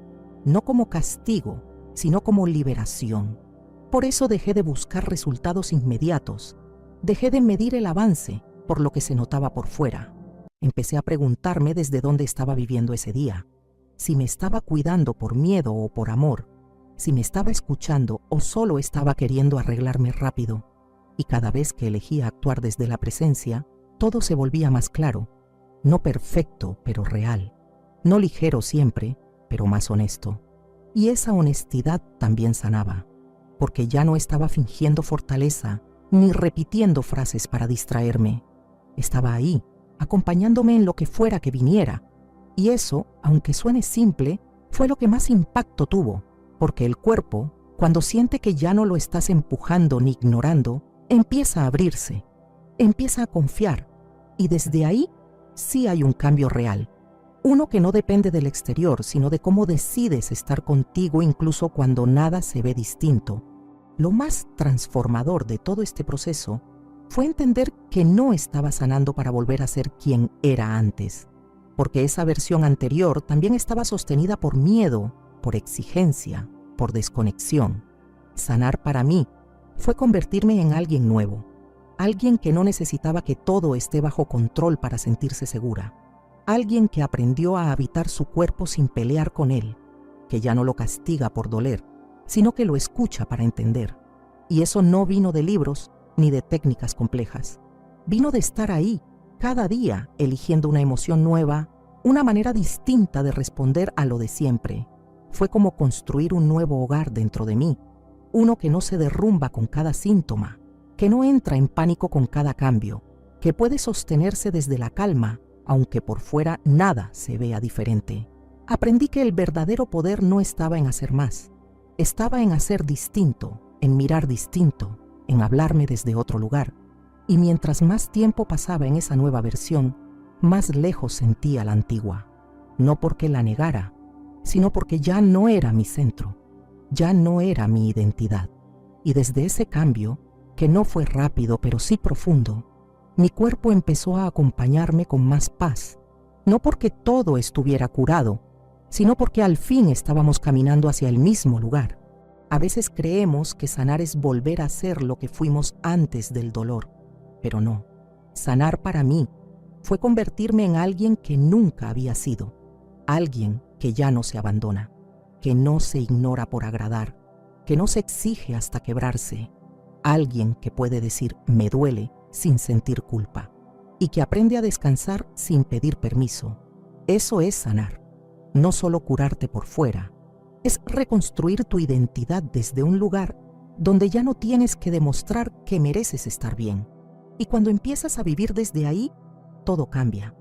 no como castigo, sino como liberación. Por eso dejé de buscar resultados inmediatos, dejé de medir el avance por lo que se notaba por fuera. Empecé a preguntarme desde dónde estaba viviendo ese día, si me estaba cuidando por miedo o por amor, si me estaba escuchando o solo estaba queriendo arreglarme rápido. Y cada vez que elegía actuar desde la presencia, todo se volvía más claro, no perfecto, pero real, no ligero siempre, pero más honesto. Y esa honestidad también sanaba, porque ya no estaba fingiendo fortaleza, ni repitiendo frases para distraerme. Estaba ahí, acompañándome en lo que fuera que viniera. Y eso, aunque suene simple, fue lo que más impacto tuvo, porque el cuerpo, cuando siente que ya no lo estás empujando ni ignorando, empieza a abrirse, empieza a confiar, y desde ahí sí hay un cambio real. Uno que no depende del exterior, sino de cómo decides estar contigo incluso cuando nada se ve distinto. Lo más transformador de todo este proceso fue entender que no estaba sanando para volver a ser quien era antes, porque esa versión anterior también estaba sostenida por miedo, por exigencia, por desconexión. Sanar para mí fue convertirme en alguien nuevo, alguien que no necesitaba que todo esté bajo control para sentirse segura, alguien que aprendió a habitar su cuerpo sin pelear con él, que ya no lo castiga por doler, sino que lo escucha para entender. Y eso no vino de libros ni de técnicas complejas. Vino de estar ahí, cada día, eligiendo una emoción nueva, una manera distinta de responder a lo de siempre. Fue como construir un nuevo hogar dentro de mí, uno que no se derrumba con cada síntoma, que no entra en pánico con cada cambio, que puede sostenerse desde la calma, aunque por fuera nada se vea diferente. Aprendí que el verdadero poder no estaba en hacer más, estaba en hacer distinto, en mirar distinto, en hablarme desde otro lugar. Y mientras más tiempo pasaba en esa nueva versión, más lejos sentía la antigua. No porque la negara, sino porque ya no era mi centro, ya no era mi identidad. Y desde ese cambio, que no fue rápido pero sí profundo, mi cuerpo empezó a acompañarme con más paz, no porque todo estuviera curado, sino porque al fin estábamos caminando hacia el mismo lugar. A veces creemos que sanar es volver a ser lo que fuimos antes del dolor, pero no. Sanar para mí fue convertirme en alguien que nunca había sido, alguien que ya no se abandona, que no se ignora por agradar, que no se exige hasta quebrarse, alguien que puede decir me duele sin sentir culpa y que aprende a descansar sin pedir permiso. Eso es sanar, no solo curarte por fuera, es reconstruir tu identidad desde un lugar donde ya no tienes que demostrar que mereces estar bien. Y cuando empiezas a vivir desde ahí, todo cambia.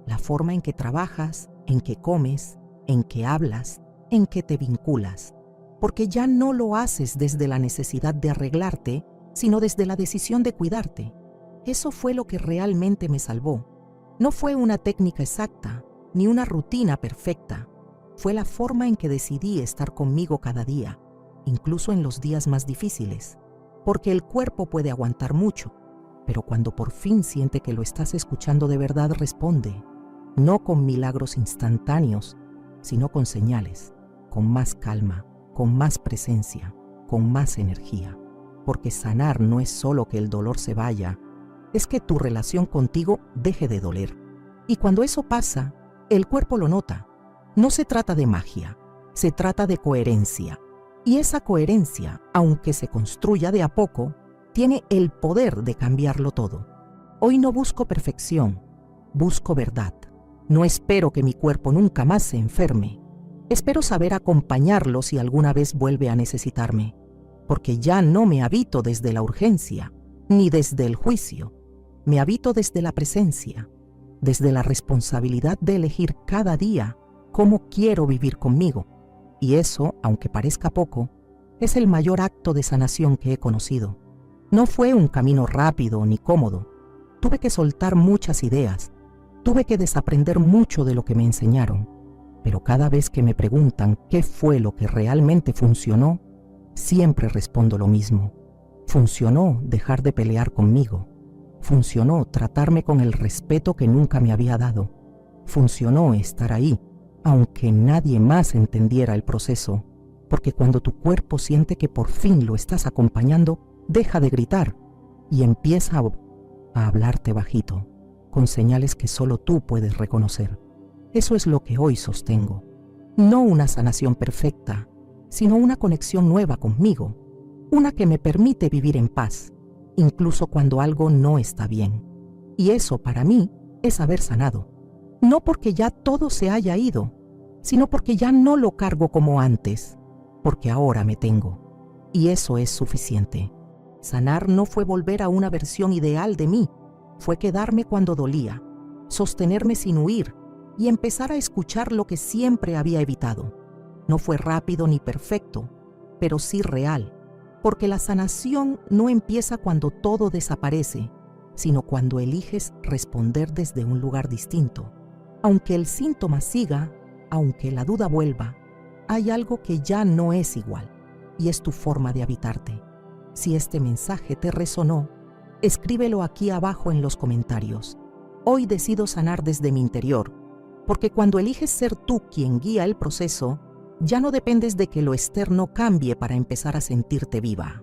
La forma en que trabajas, en que comes, en que hablas, en que te vinculas. Porque ya no lo haces desde la necesidad de arreglarte, sino desde la decisión de cuidarte. Eso fue lo que realmente me salvó. No fue una técnica exacta, ni una rutina perfecta. Fue la forma en que decidí estar conmigo cada día, incluso en los días más difíciles. Porque el cuerpo puede aguantar mucho, pero cuando por fin siente que lo estás escuchando de verdad, responde, no con milagros instantáneos, sino con señales, con más calma, con más presencia, con más energía. Porque sanar no es solo que el dolor se vaya, es que tu relación contigo deje de doler. Y cuando eso pasa, el cuerpo lo nota. No se trata de magia, se trata de coherencia. Y esa coherencia, aunque se construya de a poco, tiene el poder de cambiarlo todo. Hoy no busco perfección, busco verdad. No espero que mi cuerpo nunca más se enferme. Espero saber acompañarlo si alguna vez vuelve a necesitarme, porque ya no me habito desde la urgencia, ni desde el juicio. Me habito desde la presencia, desde la responsabilidad de elegir cada día cómo quiero vivir conmigo. Y eso, aunque parezca poco, es el mayor acto de sanación que he conocido. No fue un camino rápido ni cómodo. Tuve que soltar muchas ideas. Tuve que desaprender mucho de lo que me enseñaron. Pero cada vez que me preguntan qué fue lo que realmente funcionó, siempre respondo lo mismo. Funcionó dejar de pelear conmigo. Funcionó tratarme con el respeto que nunca me había dado. Funcionó estar ahí, aunque nadie más entendiera el proceso, porque cuando tu cuerpo siente que por fin lo estás acompañando, deja de gritar y empieza a hablarte bajito, con señales que solo tú puedes reconocer. Eso es lo que hoy sostengo. No una sanación perfecta, sino una conexión nueva conmigo, una que me permite vivir en paz, incluso cuando algo no está bien. Y eso para mí es haber sanado. No porque ya todo se haya ido, sino porque ya no lo cargo como antes, porque ahora me tengo. Y eso es suficiente. Sanar no fue volver a una versión ideal de mí, fue quedarme cuando dolía, sostenerme sin huir y empezar a escuchar lo que siempre había evitado. No fue rápido ni perfecto, pero sí real, porque la sanación no empieza cuando todo desaparece, sino cuando eliges responder desde un lugar distinto. Aunque el síntoma siga, aunque la duda vuelva, hay algo que ya no es igual, y es tu forma de habitarte. Si este mensaje te resonó, escríbelo aquí abajo en los comentarios. Hoy decido sanar desde mi interior, porque cuando eliges ser tú quien guía el proceso, ya no dependes de que lo externo cambie para empezar a sentirte viva.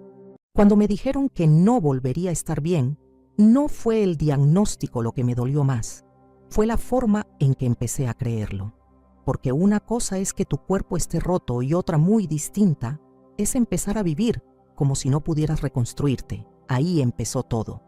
Cuando me dijeron que no volvería a estar bien, no fue el diagnóstico lo que me dolió más, fue la forma en que empecé a creerlo. Porque una cosa es que tu cuerpo esté roto y otra muy distinta es empezar a vivir como si no pudieras reconstruirte. Ahí empezó todo.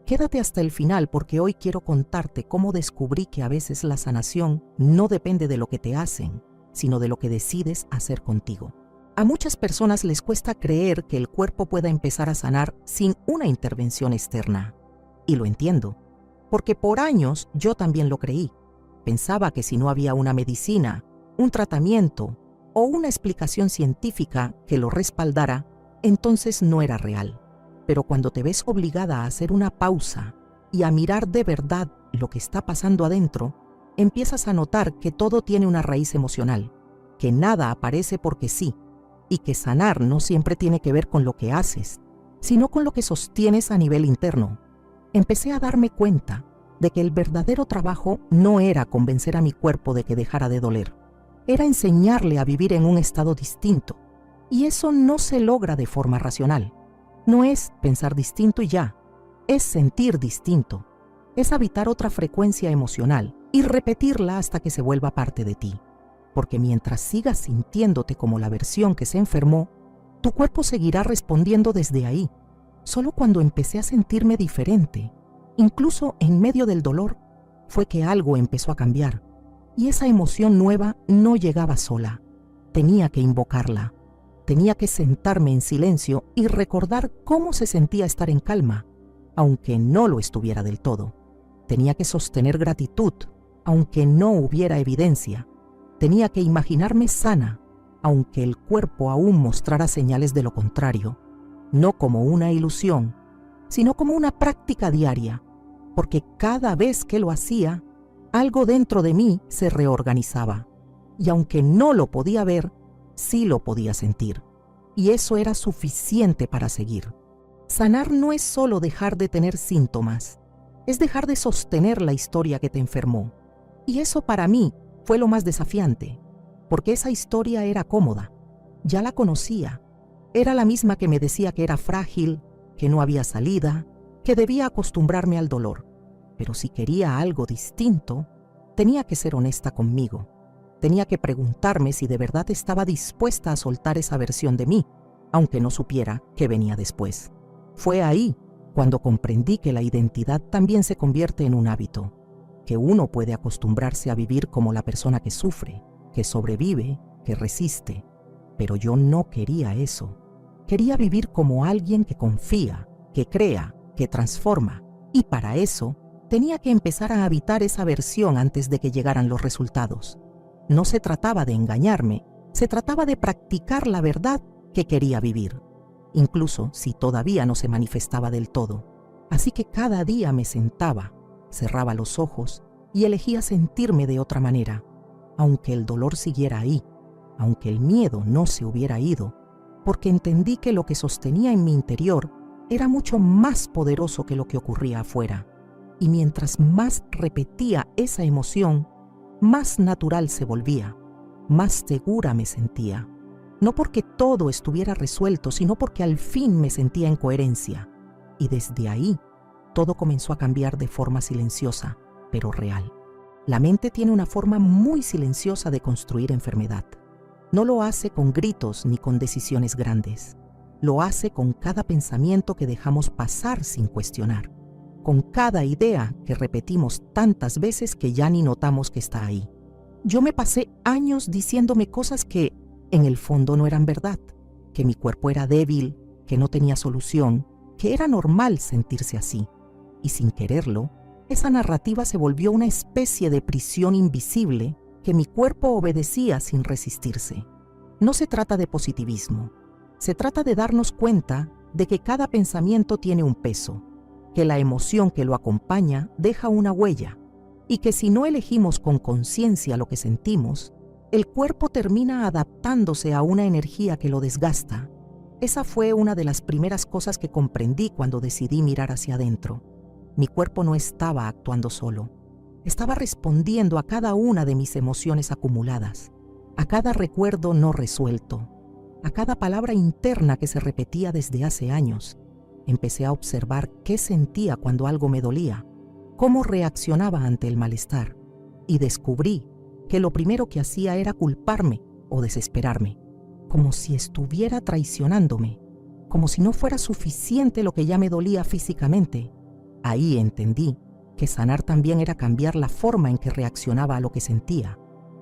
Quédate hasta el final porque hoy quiero contarte cómo descubrí que a veces la sanación no depende de lo que te hacen, sino de lo que decides hacer contigo. A muchas personas les cuesta creer que el cuerpo pueda empezar a sanar sin una intervención externa. Y lo entiendo, porque por años yo también lo creí. Pensaba que si no había una medicina, un tratamiento o una explicación científica que lo respaldara, entonces no era real. Pero cuando te ves obligada a hacer una pausa y a mirar de verdad lo que está pasando adentro, empiezas a notar que todo tiene una raíz emocional, que nada aparece porque sí, y que sanar no siempre tiene que ver con lo que haces, sino con lo que sostienes a nivel interno. Empecé a darme cuenta de que el verdadero trabajo no era convencer a mi cuerpo de que dejara de doler, era enseñarle a vivir en un estado distinto, y eso no se logra de forma racional. No es pensar distinto y ya, es sentir distinto, es habitar otra frecuencia emocional y repetirla hasta que se vuelva parte de ti. Porque mientras sigas sintiéndote como la versión que se enfermó, tu cuerpo seguirá respondiendo desde ahí. Solo cuando empecé a sentirme diferente, incluso en medio del dolor, fue que algo empezó a cambiar. Y esa emoción nueva no llegaba sola. Tenía que invocarla. Tenía que sentarme en silencio y recordar cómo se sentía estar en calma, aunque no lo estuviera del todo. Tenía que sostener gratitud, aunque no hubiera evidencia. Tenía que imaginarme sana, aunque el cuerpo aún mostrara señales de lo contrario. No como una ilusión, sino como una práctica diaria, porque cada vez que lo hacía, algo dentro de mí se reorganizaba. Y aunque no lo podía ver, sí lo podía sentir, y eso era suficiente para seguir. Sanar no es solo dejar de tener síntomas, es dejar de sostener la historia que te enfermó. Y eso para mí fue lo más desafiante, porque esa historia era cómoda, ya la conocía, era la misma que me decía que era frágil, que no había salida, que debía acostumbrarme al dolor. Pero si quería algo distinto, tenía que ser honesta conmigo. Tenía que preguntarme si de verdad estaba dispuesta a soltar esa versión de mí, aunque no supiera qué venía después. Fue ahí cuando comprendí que la identidad también se convierte en un hábito, que uno puede acostumbrarse a vivir como la persona que sufre, que sobrevive, que resiste. Pero yo no quería eso. Quería vivir como alguien que confía, que crea, que transforma. Y para eso tenía que empezar a habitar esa versión antes de que llegaran los resultados. No se trataba de engañarme, se trataba de practicar la verdad que quería vivir, incluso si todavía no se manifestaba del todo. Así que cada día me sentaba, cerraba los ojos y elegía sentirme de otra manera, aunque el dolor siguiera ahí, aunque el miedo no se hubiera ido, porque entendí que lo que sostenía en mi interior era mucho más poderoso que lo que ocurría afuera. Y mientras más repetía esa emoción, más natural se volvía, más segura me sentía. No porque todo estuviera resuelto, sino porque al fin me sentía en coherencia. Y desde ahí, todo comenzó a cambiar de forma silenciosa, pero real. La mente tiene una forma muy silenciosa de construir enfermedad. No lo hace con gritos ni con decisiones grandes. Lo hace con cada pensamiento que dejamos pasar sin cuestionar, con cada idea que repetimos tantas veces que ya ni notamos que está ahí. Yo me pasé años diciéndome cosas que, en el fondo, no eran verdad, que mi cuerpo era débil, que no tenía solución, que era normal sentirse así, y sin quererlo, esa narrativa se volvió una especie de prisión invisible que mi cuerpo obedecía sin resistirse. No se trata de positivismo, se trata de darnos cuenta de que cada pensamiento tiene un peso, que la emoción que lo acompaña deja una huella, y que si no elegimos con conciencia lo que sentimos, el cuerpo termina adaptándose a una energía que lo desgasta. Esa fue una de las primeras cosas que comprendí cuando decidí mirar hacia adentro. Mi cuerpo no estaba actuando solo. Estaba respondiendo a cada una de mis emociones acumuladas, a cada recuerdo no resuelto, a cada palabra interna que se repetía desde hace años. Empecé a observar qué sentía cuando algo me dolía, cómo reaccionaba ante el malestar, y descubrí que lo primero que hacía era culparme o desesperarme, como si estuviera traicionándome, como si no fuera suficiente lo que ya me dolía físicamente. Ahí entendí que sanar también era cambiar la forma en que reaccionaba a lo que sentía,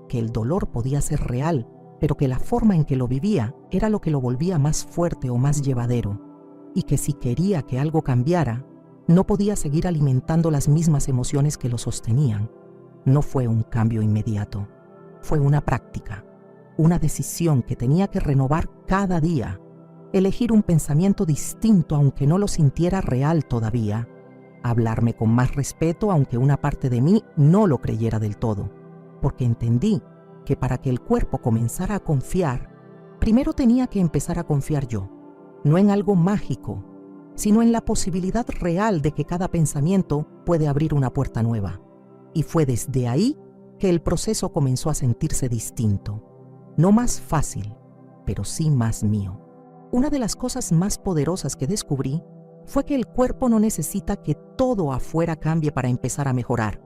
que el dolor podía ser real, pero que la forma en que lo vivía era lo que lo volvía más fuerte o más llevadero, y que si quería que algo cambiara, no podía seguir alimentando las mismas emociones que lo sostenían. No fue un cambio inmediato, fue una práctica, una decisión que tenía que renovar cada día, elegir un pensamiento distinto aunque no lo sintiera real todavía, hablarme con más respeto aunque una parte de mí no lo creyera del todo, porque entendí que para que el cuerpo comenzara a confiar, primero tenía que empezar a confiar yo, no en algo mágico, sino en la posibilidad real de que cada pensamiento puede abrir una puerta nueva. Y fue desde ahí que el proceso comenzó a sentirse distinto, no más fácil, pero sí más mío. Una de las cosas más poderosas que descubrí fue que el cuerpo no necesita que todo afuera cambie para empezar a mejorar.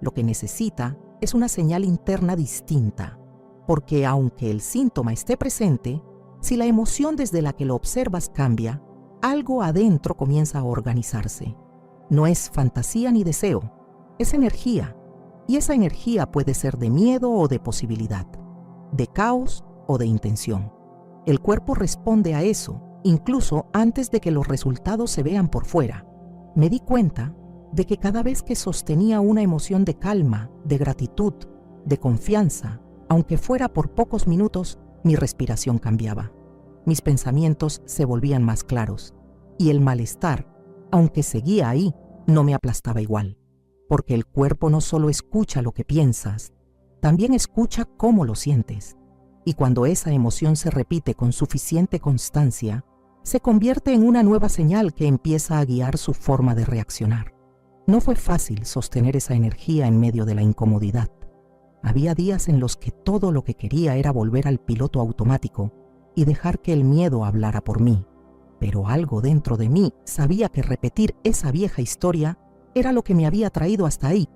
Lo que necesita es una señal interna distinta, porque aunque el síntoma esté presente, si la emoción desde la que lo observas cambia, algo adentro comienza a organizarse. No es fantasía ni deseo, es energía, y esa energía puede ser de miedo o de posibilidad, de caos o de intención. El cuerpo responde a eso, incluso antes de que los resultados se vean por fuera. Me di cuenta de que cada vez que sostenía una emoción de calma, de gratitud, de confianza, aunque fuera por pocos minutos, mi respiración cambiaba. Mis pensamientos se volvían más claros, y el malestar, aunque seguía ahí, no me aplastaba igual, porque el cuerpo no solo escucha lo que piensas, también escucha cómo lo sientes, y cuando esa emoción se repite con suficiente constancia, se convierte en una nueva señal que empieza a guiar su forma de reaccionar. No fue fácil sostener esa energía en medio de la incomodidad. Había días en los que todo lo que quería era volver al piloto automático y dejar que el miedo hablara por mí, pero algo dentro de mí sabía que repetir esa vieja historia era lo que me había traído hasta ahí,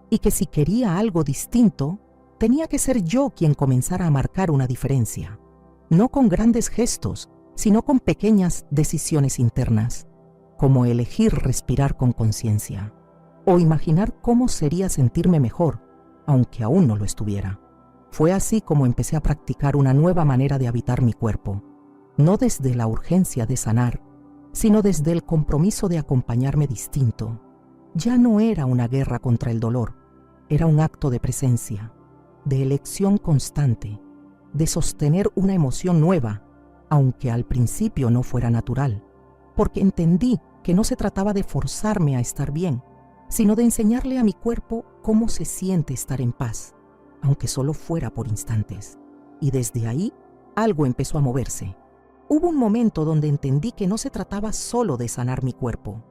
y que si quería algo distinto, tenía que ser yo quien comenzara a marcar una diferencia, no con grandes gestos, sino con pequeñas decisiones internas, como elegir respirar con conciencia, o imaginar cómo sería sentirme mejor, aunque aún no lo estuviera. Fue así como empecé a practicar una nueva manera de habitar mi cuerpo, no desde la urgencia de sanar, sino desde el compromiso de acompañarme distinto. Ya no era una guerra contra el dolor, era un acto de presencia, de elección constante, de sostener una emoción nueva, aunque al principio no fuera natural, porque entendí que no se trataba de forzarme a estar bien, sino de enseñarle a mi cuerpo cómo se siente estar en paz, aunque solo fuera por instantes. Y desde ahí, algo empezó a moverse. Hubo un momento donde entendí que no se trataba solo de sanar mi cuerpo,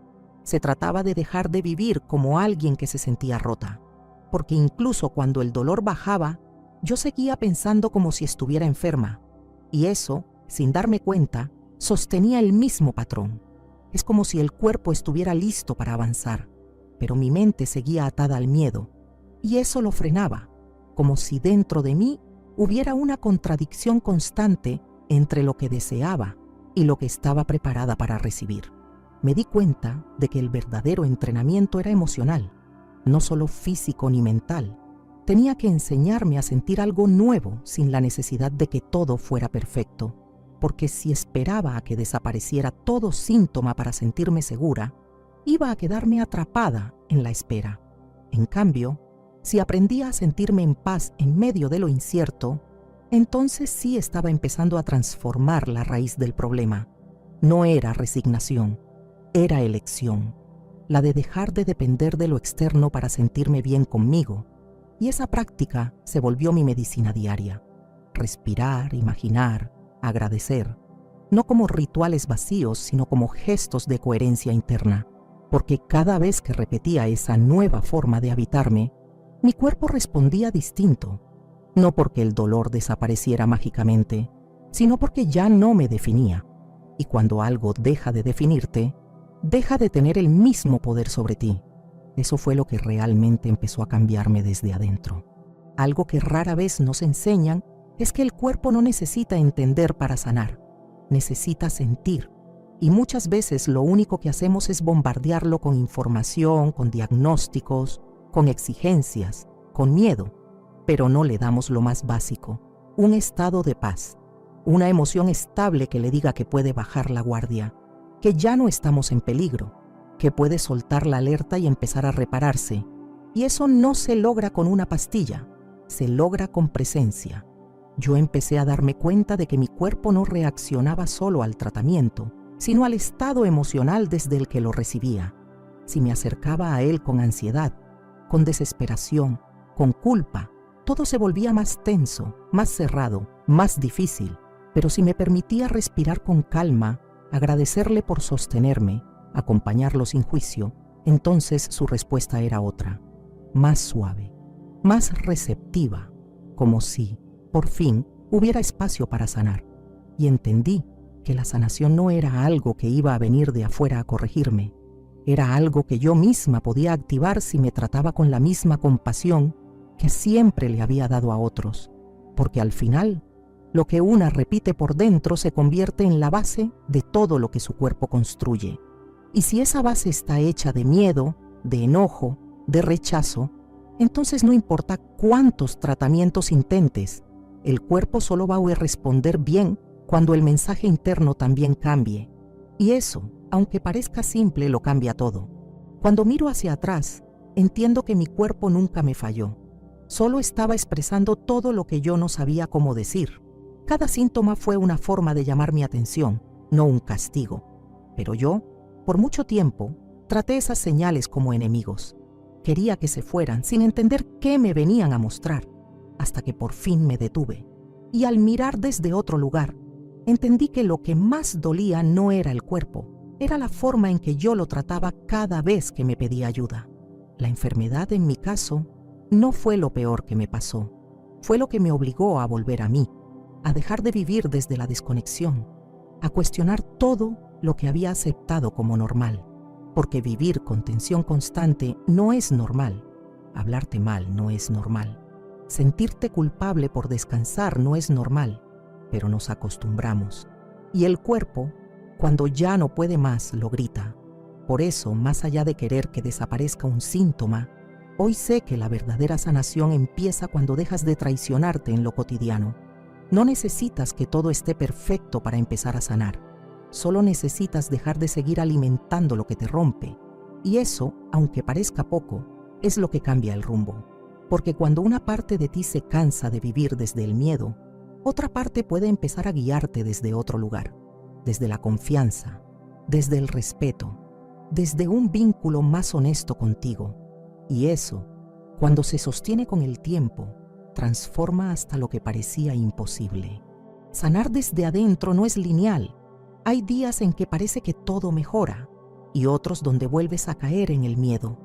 se trataba de dejar de vivir como alguien que se sentía rota, porque incluso cuando el dolor bajaba, yo seguía pensando como si estuviera enferma, y eso, sin darme cuenta, sostenía el mismo patrón. Es como si el cuerpo estuviera listo para avanzar, pero mi mente seguía atada al miedo, y eso lo frenaba, como si dentro de mí hubiera una contradicción constante entre lo que deseaba y lo que estaba preparada para recibir. Me di cuenta de que el verdadero entrenamiento era emocional, no solo físico ni mental. Tenía que enseñarme a sentir algo nuevo sin la necesidad de que todo fuera perfecto, porque si esperaba a que desapareciera todo síntoma para sentirme segura, iba a quedarme atrapada en la espera. En cambio, si aprendía a sentirme en paz en medio de lo incierto, entonces sí estaba empezando a transformar la raíz del problema. No era resignación, era elección, la de dejar de depender de lo externo para sentirme bien conmigo, y esa práctica se volvió mi medicina diaria. Respirar, imaginar, agradecer, no como rituales vacíos, sino como gestos de coherencia interna, porque cada vez que repetía esa nueva forma de habitarme, mi cuerpo respondía distinto, no porque el dolor desapareciera mágicamente, sino porque ya no me definía. Y cuando algo deja de definirte, deja de tener el mismo poder sobre ti. Eso fue lo que realmente empezó a cambiarme desde adentro. Algo que rara vez nos enseñan es que el cuerpo no necesita entender para sanar, necesita sentir. Y muchas veces lo único que hacemos es bombardearlo con información, con diagnósticos, con exigencias, con miedo, pero no le damos lo más básico, un estado de paz, una emoción estable que le diga que puede bajar la guardia, que ya no estamos en peligro, que puede soltar la alerta y empezar a repararse. Y eso no se logra con una pastilla, se logra con presencia. Yo empecé a darme cuenta de que mi cuerpo no reaccionaba solo al tratamiento, sino al estado emocional desde el que lo recibía. Si me acercaba a él con ansiedad, con desesperación, con culpa, todo se volvía más tenso, más cerrado, más difícil. Pero si me permitía respirar con calma, agradecerle por sostenerme, acompañarlo sin juicio, entonces su respuesta era otra, más suave, más receptiva, como si, por fin, hubiera espacio para sanar. Y entendí que la sanación no era algo que iba a venir de afuera a corregirme, era algo que yo misma podía activar si me trataba con la misma compasión que siempre le había dado a otros, porque al final, lo que una repite por dentro se convierte en la base de todo lo que su cuerpo construye. Y si esa base está hecha de miedo, de enojo, de rechazo, entonces no importa cuántos tratamientos intentes, el cuerpo solo va a responder bien cuando el mensaje interno también cambie. Y eso, aunque parezca simple, lo cambia todo. Cuando miro hacia atrás, entiendo que mi cuerpo nunca me falló. Solo estaba expresando todo lo que yo no sabía cómo decir. Cada síntoma fue una forma de llamar mi atención, no un castigo. Pero yo, por mucho tiempo, traté esas señales como enemigos. Quería que se fueran sin entender qué me venían a mostrar, hasta que por fin me detuve. Y al mirar desde otro lugar, entendí que lo que más dolía no era el cuerpo, era la forma en que yo lo trataba cada vez que me pedía ayuda. La enfermedad, en mi caso, no fue lo peor que me pasó. Fue lo que me obligó a volver a mí, a dejar de vivir desde la desconexión, a cuestionar todo lo que había aceptado como normal. Porque vivir con tensión constante no es normal. Hablarte mal no es normal. Sentirte culpable por descansar no es normal, pero nos acostumbramos. Y el cuerpo, cuando ya no puede más, lo grita. Por eso, más allá de querer que desaparezca un síntoma, hoy sé que la verdadera sanación empieza cuando dejas de traicionarte en lo cotidiano. No necesitas que todo esté perfecto para empezar a sanar. Solo necesitas dejar de seguir alimentando lo que te rompe. Y eso, aunque parezca poco, es lo que cambia el rumbo. Porque cuando una parte de ti se cansa de vivir desde el miedo, otra parte puede empezar a guiarte desde otro lugar, desde la confianza, desde el respeto, desde un vínculo más honesto contigo. Y eso, cuando se sostiene con el tiempo, transforma hasta lo que parecía imposible. Sanar desde adentro no es lineal. Hay días en que parece que todo mejora y otros donde vuelves a caer en el miedo.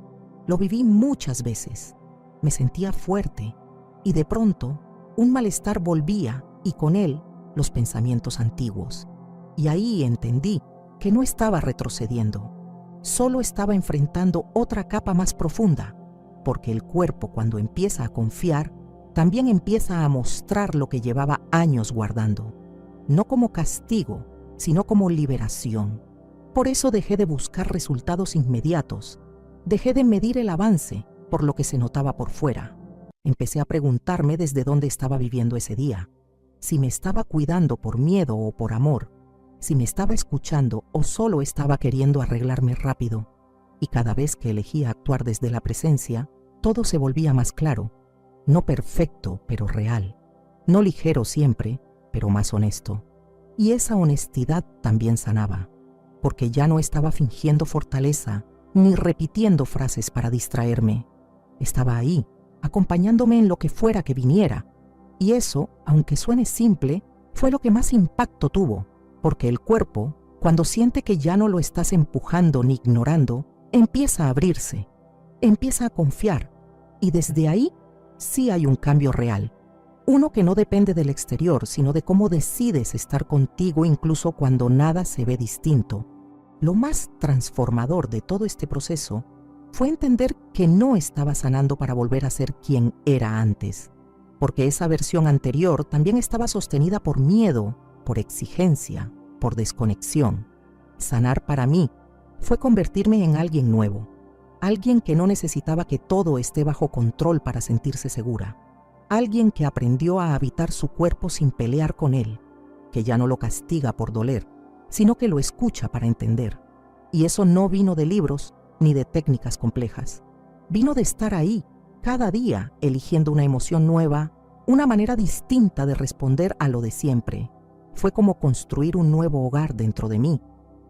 Lo viví muchas veces. Me sentía fuerte y de pronto un malestar volvía y con él los pensamientos antiguos. Y ahí entendí que no estaba retrocediendo, solo estaba enfrentando otra capa más profunda, porque el cuerpo, cuando empieza a confiar, también empieza a mostrar lo que llevaba años guardando, no como castigo, sino como liberación. Por eso dejé de buscar resultados inmediatos, dejé de medir el avance por lo que se notaba por fuera. Empecé a preguntarme desde dónde estaba viviendo ese día. si me estaba cuidando por miedo o por amor, si me estaba escuchando o solo estaba queriendo arreglarme rápido. Y cada vez que elegía actuar desde la presencia, todo se volvía más claro, no perfecto, pero real, no ligero siempre, pero más honesto. Y esa honestidad también sanaba, porque ya no estaba fingiendo fortaleza ni repitiendo frases para distraerme. Estaba ahí, acompañándome en lo que fuera que viniera. Y eso, aunque suene simple, fue lo que más impacto tuvo, porque el cuerpo, cuando siente que ya no lo estás empujando ni ignorando, empieza a abrirse, empieza a confiar, y desde ahí sí hay un cambio real. Uno que no depende del exterior, sino de cómo decides estar contigo incluso cuando nada se ve distinto. Lo más transformador de todo este proceso fue entender que no estaba sanando para volver a ser quien era antes, porque esa versión anterior también estaba sostenida por miedo, por exigencia, por desconexión. Sanar para mí fue convertirme en alguien nuevo, alguien que no necesitaba que todo esté bajo control para sentirse segura, alguien que aprendió a habitar su cuerpo sin pelear con él, que ya no lo castiga por doler, sino que lo escucha para entender. Y eso no vino de libros ni de técnicas complejas. Vino de estar ahí, cada día, eligiendo una emoción nueva, una manera distinta de responder a lo de siempre. Fue como construir un nuevo hogar dentro de mí,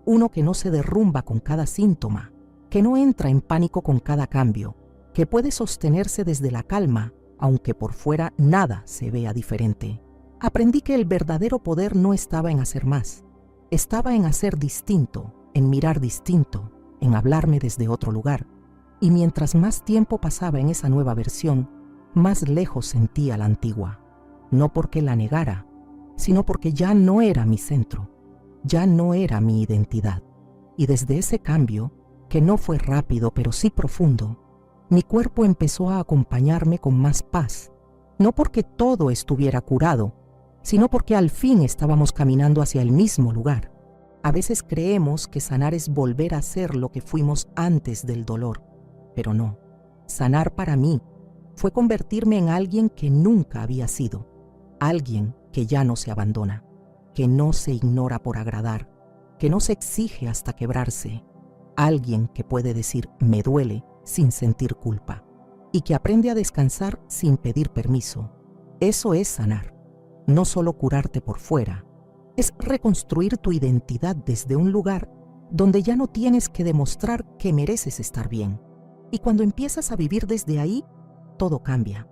uno que no se derrumba con cada síntoma, que no entra en pánico con cada cambio, que puede sostenerse desde la calma, aunque por fuera nada se vea diferente. Aprendí que el verdadero poder no estaba en hacer más, estaba en hacer distinto, en mirar distinto, en hablarme desde otro lugar. Y mientras más tiempo pasaba en esa nueva versión, más lejos sentía la antigua. No porque la negara, sino porque ya no era mi centro, ya no era mi identidad. Y desde ese cambio, que no fue rápido pero sí profundo, mi cuerpo empezó a acompañarme con más paz, no porque todo estuviera curado, sino porque al fin estábamos caminando hacia el mismo lugar. A veces creemos que sanar es volver a ser lo que fuimos antes del dolor, pero no. Sanar para mí fue convertirme en alguien que nunca había sido, alguien que ya no se abandona, que no se ignora por agradar, que no se exige hasta quebrarse, alguien que puede decir me duele sin sentir culpa y que aprende a descansar sin pedir permiso. Eso es sanar, no solo curarte por fuera, es reconstruir tu identidad desde un lugar donde ya no tienes que demostrar que mereces estar bien. Y cuando empiezas a vivir desde ahí, todo cambia.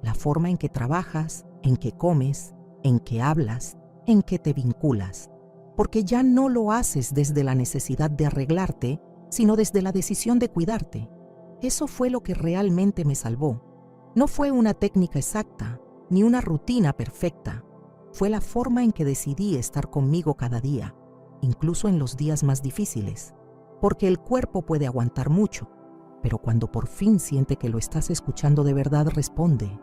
La forma en que trabajas, en que comes, en que hablas, en que te vinculas. Porque ya no lo haces desde la necesidad de arreglarte, sino desde la decisión de cuidarte. Eso fue lo que realmente me salvó. No fue una técnica exacta, ni una rutina perfecta. Fue la forma en que decidí estar conmigo cada día, incluso en los días más difíciles. Porque el cuerpo puede aguantar mucho, pero cuando por fin siente que lo estás escuchando de verdad, responde,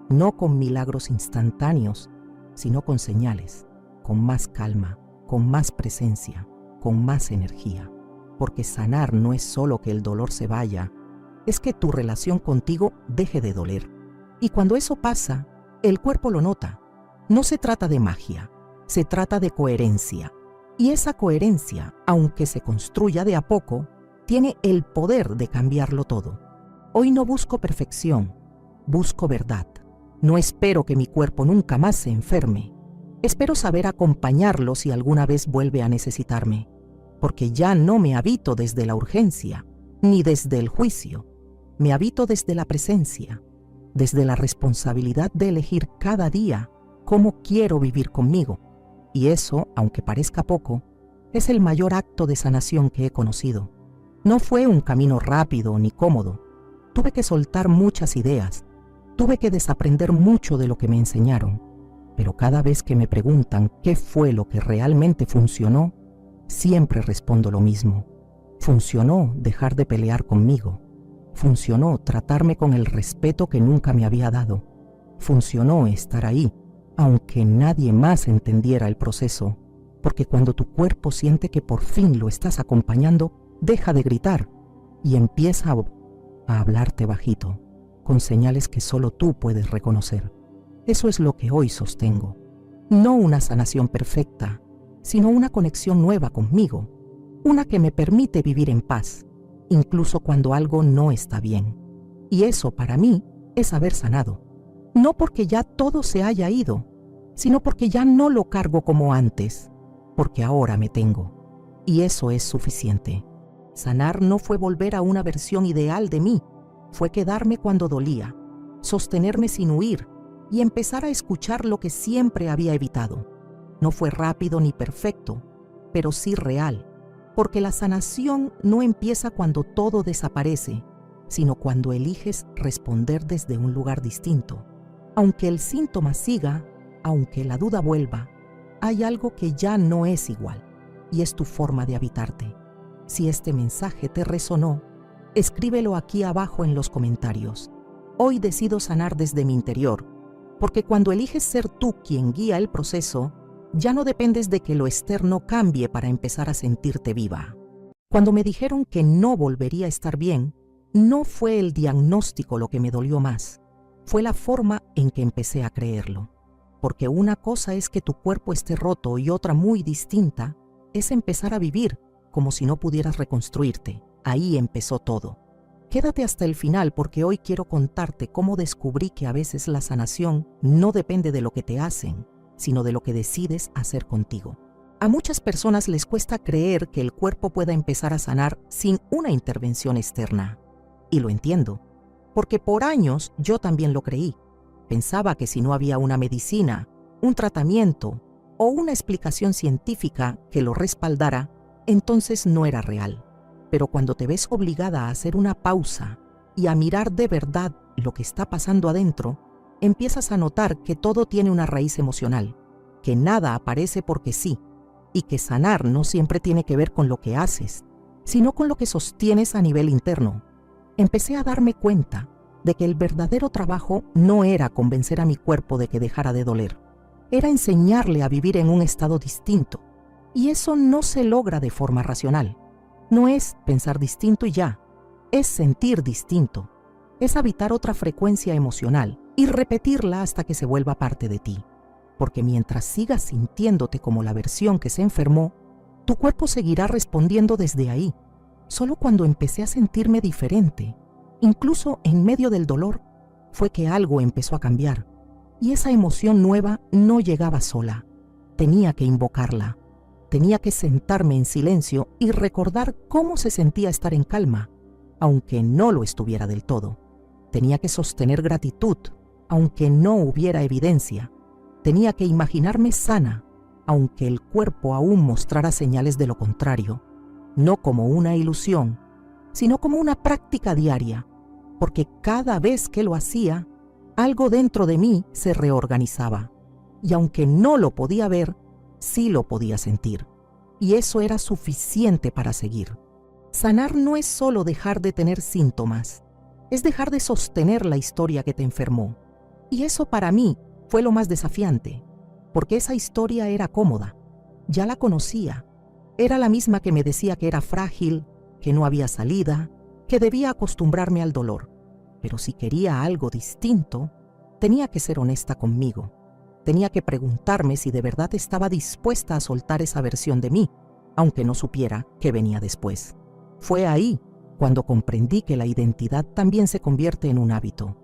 no con milagros instantáneos, sino con señales, con más calma, con más presencia, con más energía. Porque sanar no es solo que el dolor se vaya, es que tu relación contigo deje de doler. Y cuando eso pasa, el cuerpo lo nota. No se trata de magia, se trata de coherencia. Y esa coherencia, aunque se construya de a poco, tiene el poder de cambiarlo todo. Hoy no busco perfección, busco verdad. No espero que mi cuerpo nunca más se enferme. Espero saber acompañarlo si alguna vez vuelve a necesitarme, porque ya no me habito desde la urgencia, ni desde el juicio. Me habito desde la presencia, desde la responsabilidad de elegir cada día cómo quiero vivir conmigo. Y eso, aunque parezca poco, es el mayor acto de sanación que he conocido. No fue un camino rápido ni cómodo. Tuve que soltar muchas ideas. Tuve que desaprender mucho de lo que me enseñaron. Pero cada vez que me preguntan qué fue lo que realmente funcionó, siempre respondo lo mismo. Funcionó dejar de pelear conmigo. Funcionó tratarme con el respeto que nunca me había dado. Funcionó estar ahí, aunque nadie más entendiera el proceso, porque cuando tu cuerpo siente que por fin lo estás acompañando, deja de gritar y empieza a hablarte bajito, con señales que solo tú puedes reconocer. Eso es lo que hoy sostengo. No una sanación perfecta, sino una conexión nueva conmigo, una que me permite vivir en paz, incluso cuando algo no está bien. Y eso para mí es haber sanado, no porque ya todo se haya ido, sino porque ya no lo cargo como antes, porque ahora me tengo. Y eso es suficiente. Sanar no fue volver a una versión ideal de mí, fue quedarme cuando dolía, sostenerme sin huir y empezar a escuchar lo que siempre había evitado. No fue rápido ni perfecto, pero sí real, porque la sanación no empieza cuando todo desaparece, sino cuando eliges responder desde un lugar distinto. Aunque el síntoma siga, aunque la duda vuelva, hay algo que ya no es igual, y es tu forma de habitarte. Si este mensaje te resonó, escríbelo aquí abajo en los comentarios. Hoy decido sanar desde mi interior, porque cuando eliges ser tú quien guía el proceso, ya no dependes de que lo externo cambie para empezar a sentirte viva. Cuando me dijeron que no volvería a estar bien, no fue el diagnóstico lo que me dolió más, fue la forma en que empecé a creerlo. Porque una cosa es que tu cuerpo esté roto y otra muy distinta es empezar a vivir como si no pudieras reconstruirte. Ahí empezó todo. Quédate hasta el final porque hoy quiero contarte cómo descubrí que a veces la sanación no depende de lo que te hacen, sino de lo que decides hacer contigo. A muchas personas les cuesta creer que el cuerpo pueda empezar a sanar sin una intervención externa. Y lo entiendo, porque por años yo también lo creí. Pensaba que si no había una medicina, un tratamiento o una explicación científica que lo respaldara, entonces no era real. Pero cuando te ves obligada a hacer una pausa y a mirar de verdad lo que está pasando adentro, empiezas a notar que todo tiene una raíz emocional, que nada aparece porque sí, y que sanar no siempre tiene que ver con lo que haces, sino con lo que sostienes a nivel interno. Empecé a darme cuenta de que el verdadero trabajo no era convencer a mi cuerpo de que dejara de doler, era enseñarle a vivir en un estado distinto, y eso no se logra de forma racional. No es pensar distinto y ya, es sentir distinto, es habitar otra frecuencia emocional y repetirla hasta que se vuelva parte de ti. Porque mientras sigas sintiéndote como la versión que se enfermó, tu cuerpo seguirá respondiendo desde ahí. Solo cuando empecé a sentirme diferente, incluso en medio del dolor, fue que algo empezó a cambiar. Y esa emoción nueva no llegaba sola. Tenía que invocarla. Tenía que sentarme en silencio y recordar cómo se sentía estar en calma, aunque no lo estuviera del todo. Tenía que sostener gratitud, aunque no hubiera evidencia. Tenía que imaginarme sana, aunque el cuerpo aún mostrara señales de lo contrario, no como una ilusión, sino como una práctica diaria, porque cada vez que lo hacía, algo dentro de mí se reorganizaba, y aunque no lo podía ver, sí lo podía sentir, y eso era suficiente para seguir. Sanar no es solo dejar de tener síntomas, es dejar de sostener la historia que te enfermó, y eso para mí fue lo más desafiante, porque esa historia era cómoda, ya la conocía, era la misma que me decía que era frágil, que no había salida, que debía acostumbrarme al dolor. Pero si quería algo distinto, tenía que ser honesta conmigo. Tenía que preguntarme si de verdad estaba dispuesta a soltar esa versión de mí, aunque no supiera qué venía después. Fue ahí cuando comprendí que la identidad también se convierte en un hábito,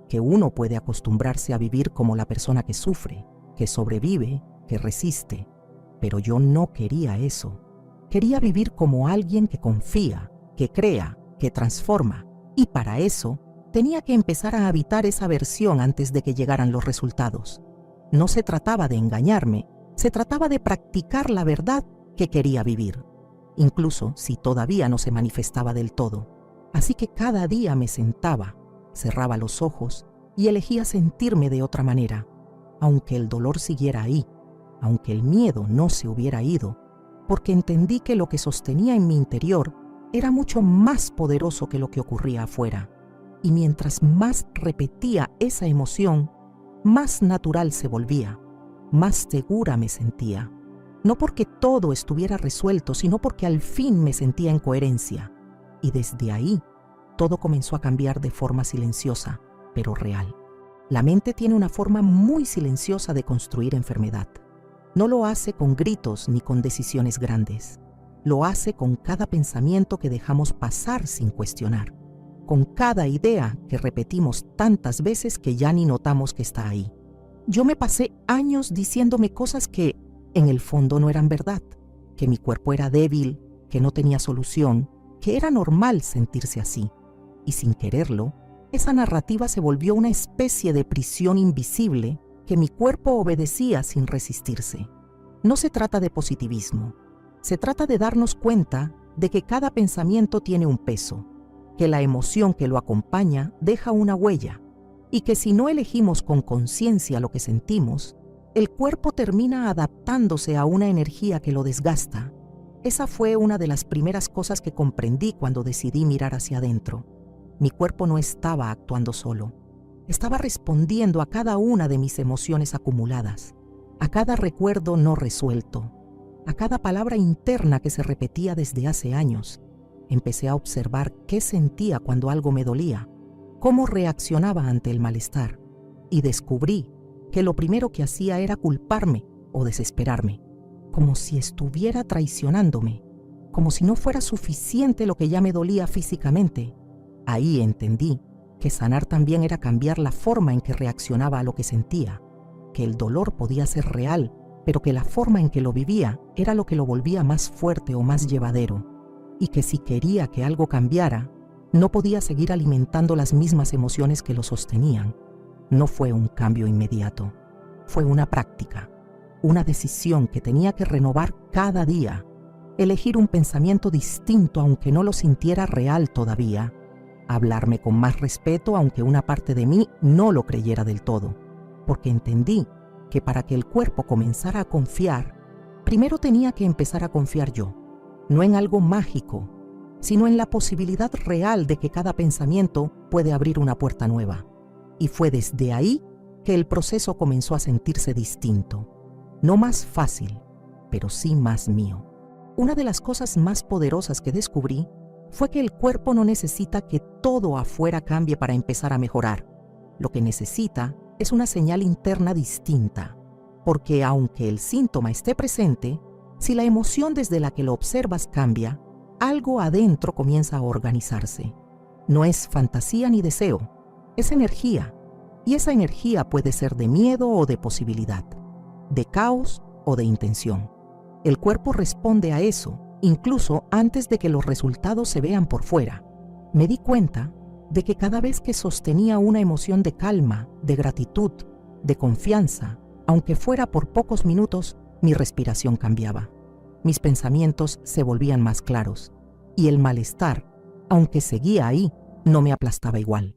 que uno puede acostumbrarse a vivir como la persona que sufre, que sobrevive, que resiste. Pero yo no quería eso. Quería vivir como alguien que confía, que crea, que transforma, y para eso tenía que empezar a habitar esa versión antes de que llegaran los resultados. No se trataba de engañarme, se trataba de practicar la verdad que quería vivir, incluso si todavía no se manifestaba del todo. Así que cada día me sentaba, cerraba los ojos y elegía sentirme de otra manera, aunque el dolor siguiera ahí, aunque el miedo no se hubiera ido, porque entendí que lo que sostenía en mi interior era mucho más poderoso que lo que ocurría afuera. Y mientras más repetía esa emoción, más natural se volvía, más segura me sentía. No porque todo estuviera resuelto, sino porque al fin me sentía en coherencia. Y desde ahí, todo comenzó a cambiar de forma silenciosa, pero real. La mente tiene una forma muy silenciosa de construir enfermedad. No lo hace con gritos ni con decisiones grandes. Lo hace con cada pensamiento que dejamos pasar sin cuestionar, con cada idea que repetimos tantas veces que ya ni notamos que está ahí. Yo me pasé años diciéndome cosas que, en el fondo, no eran verdad, que mi cuerpo era débil, que no tenía solución, que era normal sentirse así. Y sin quererlo, esa narrativa se volvió una especie de prisión invisible que mi cuerpo obedecía sin resistirse. No se trata de positivismo. Se trata de darnos cuenta de que cada pensamiento tiene un peso, que la emoción que lo acompaña deja una huella, y que si no elegimos con conciencia lo que sentimos, el cuerpo termina adaptándose a una energía que lo desgasta. Esa fue una de las primeras cosas que comprendí cuando decidí mirar hacia adentro. Mi cuerpo no estaba actuando solo. Estaba respondiendo a cada una de mis emociones acumuladas, a cada recuerdo no resuelto, a cada palabra interna que se repetía desde hace años. Empecé a observar qué sentía cuando algo me dolía, cómo reaccionaba ante el malestar, y descubrí que lo primero que hacía era culparme o desesperarme, como si estuviera traicionándome, como si no fuera suficiente lo que ya me dolía físicamente. Ahí entendí que sanar también era cambiar la forma en que reaccionaba a lo que sentía, que el dolor podía ser real, pero que la forma en que lo vivía era lo que lo volvía más fuerte o más llevadero, y que si quería que algo cambiara, no podía seguir alimentando las mismas emociones que lo sostenían. No fue un cambio inmediato, fue una práctica, una decisión que tenía que renovar cada día, elegir un pensamiento distinto aunque no lo sintiera real todavía, hablarme con más respeto aunque una parte de mí no lo creyera del todo, porque entendí que para que el cuerpo comenzara a confiar, primero tenía que empezar a confiar yo, no en algo mágico, sino en la posibilidad real de que cada pensamiento puede abrir una puerta nueva. Y fue desde ahí que el proceso comenzó a sentirse distinto, no más fácil, pero sí más mío. Una de las cosas más poderosas que descubrí fue que el cuerpo no necesita que todo afuera cambie para empezar a mejorar. Lo que necesita es una señal interna distinta, porque aunque el síntoma esté presente, si la emoción desde la que lo observas cambia, algo adentro comienza a organizarse. No es fantasía ni deseo, es energía, y esa energía puede ser de miedo o de posibilidad, de caos o de intención. El cuerpo responde a eso, incluso antes de que los resultados se vean por fuera. Me di cuenta de que cada vez que sostenía una emoción de calma, de gratitud, de confianza, aunque fuera por pocos minutos, mi respiración cambiaba. Mis pensamientos se volvían más claros, y el malestar, aunque seguía ahí, no me aplastaba igual,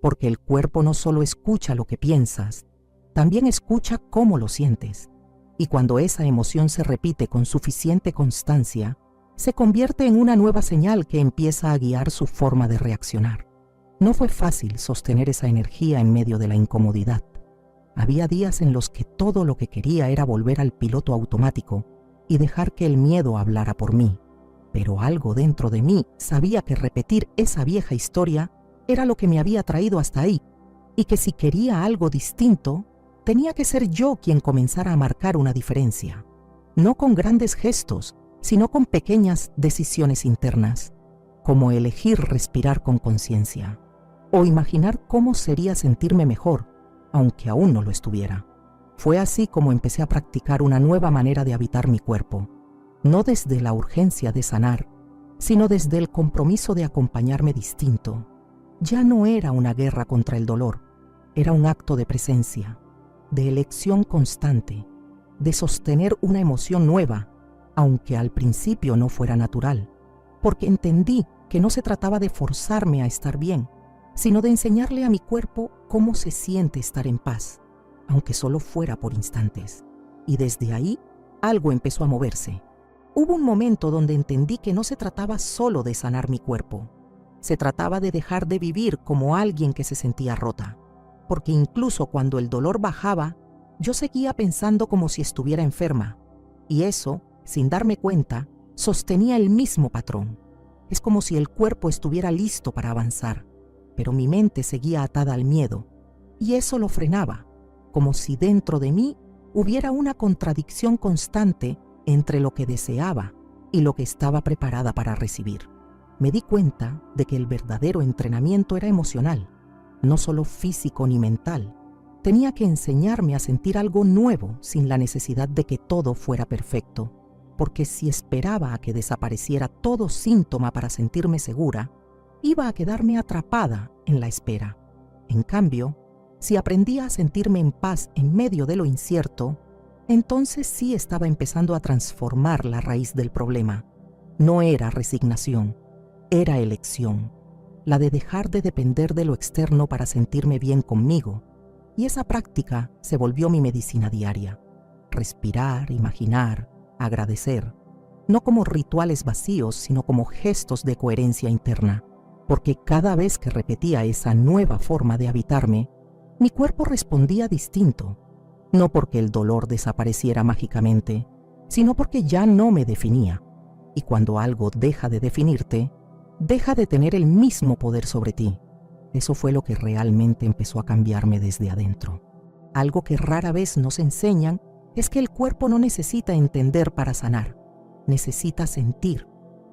porque el cuerpo no solo escucha lo que piensas, también escucha cómo lo sientes, y cuando esa emoción se repite con suficiente constancia, se convierte en una nueva señal que empieza a guiar su forma de reaccionar. No fue fácil sostener esa energía en medio de la incomodidad. Había días en los que todo lo que quería era volver al piloto automático y dejar que el miedo hablara por mí. Pero algo dentro de mí sabía que repetir esa vieja historia era lo que me había traído hasta ahí, y que si quería algo distinto, tenía que ser yo quien comenzara a marcar una diferencia. No con grandes gestos, sino con pequeñas decisiones internas, como elegir respirar con conciencia, o imaginar cómo sería sentirme mejor, aunque aún no lo estuviera. Fue así como empecé a practicar una nueva manera de habitar mi cuerpo, no desde la urgencia de sanar, sino desde el compromiso de acompañarme distinto. Ya no era una guerra contra el dolor, era un acto de presencia, de elección constante, de sostener una emoción nueva, aunque al principio no fuera natural, porque entendí que no se trataba de forzarme a estar bien, sino de enseñarle a mi cuerpo cómo se siente estar en paz, aunque solo fuera por instantes. Y desde ahí, algo empezó a moverse. Hubo un momento donde entendí que no se trataba solo de sanar mi cuerpo. Se trataba de dejar de vivir como alguien que se sentía rota, porque incluso cuando el dolor bajaba, yo seguía pensando como si estuviera enferma, y eso, sin darme cuenta, sostenía el mismo patrón. Es como si el cuerpo estuviera listo para avanzar, pero mi mente seguía atada al miedo, y eso lo frenaba, como si dentro de mí hubiera una contradicción constante entre lo que deseaba y lo que estaba preparada para recibir. Me di cuenta de que el verdadero entrenamiento era emocional, no solo físico ni mental. Tenía que enseñarme a sentir algo nuevo sin la necesidad de que todo fuera perfecto, porque si esperaba a que desapareciera todo síntoma para sentirme segura, iba a quedarme atrapada en la espera. En cambio, si aprendía a sentirme en paz en medio de lo incierto, entonces sí estaba empezando a transformar la raíz del problema. No era resignación, era elección, la de dejar de depender de lo externo para sentirme bien conmigo, y esa práctica se volvió mi medicina diaria. Respirar, imaginar, agradecer, no como rituales vacíos, sino como gestos de coherencia interna, porque cada vez que repetía esa nueva forma de habitarme, mi cuerpo respondía distinto, no porque el dolor desapareciera mágicamente, sino porque ya no me definía. Y cuando algo deja de definirte, deja de tener el mismo poder sobre ti. Eso fue lo que realmente empezó a cambiarme desde adentro. Algo que rara vez nos enseñan es que el cuerpo no necesita entender para sanar, necesita sentir.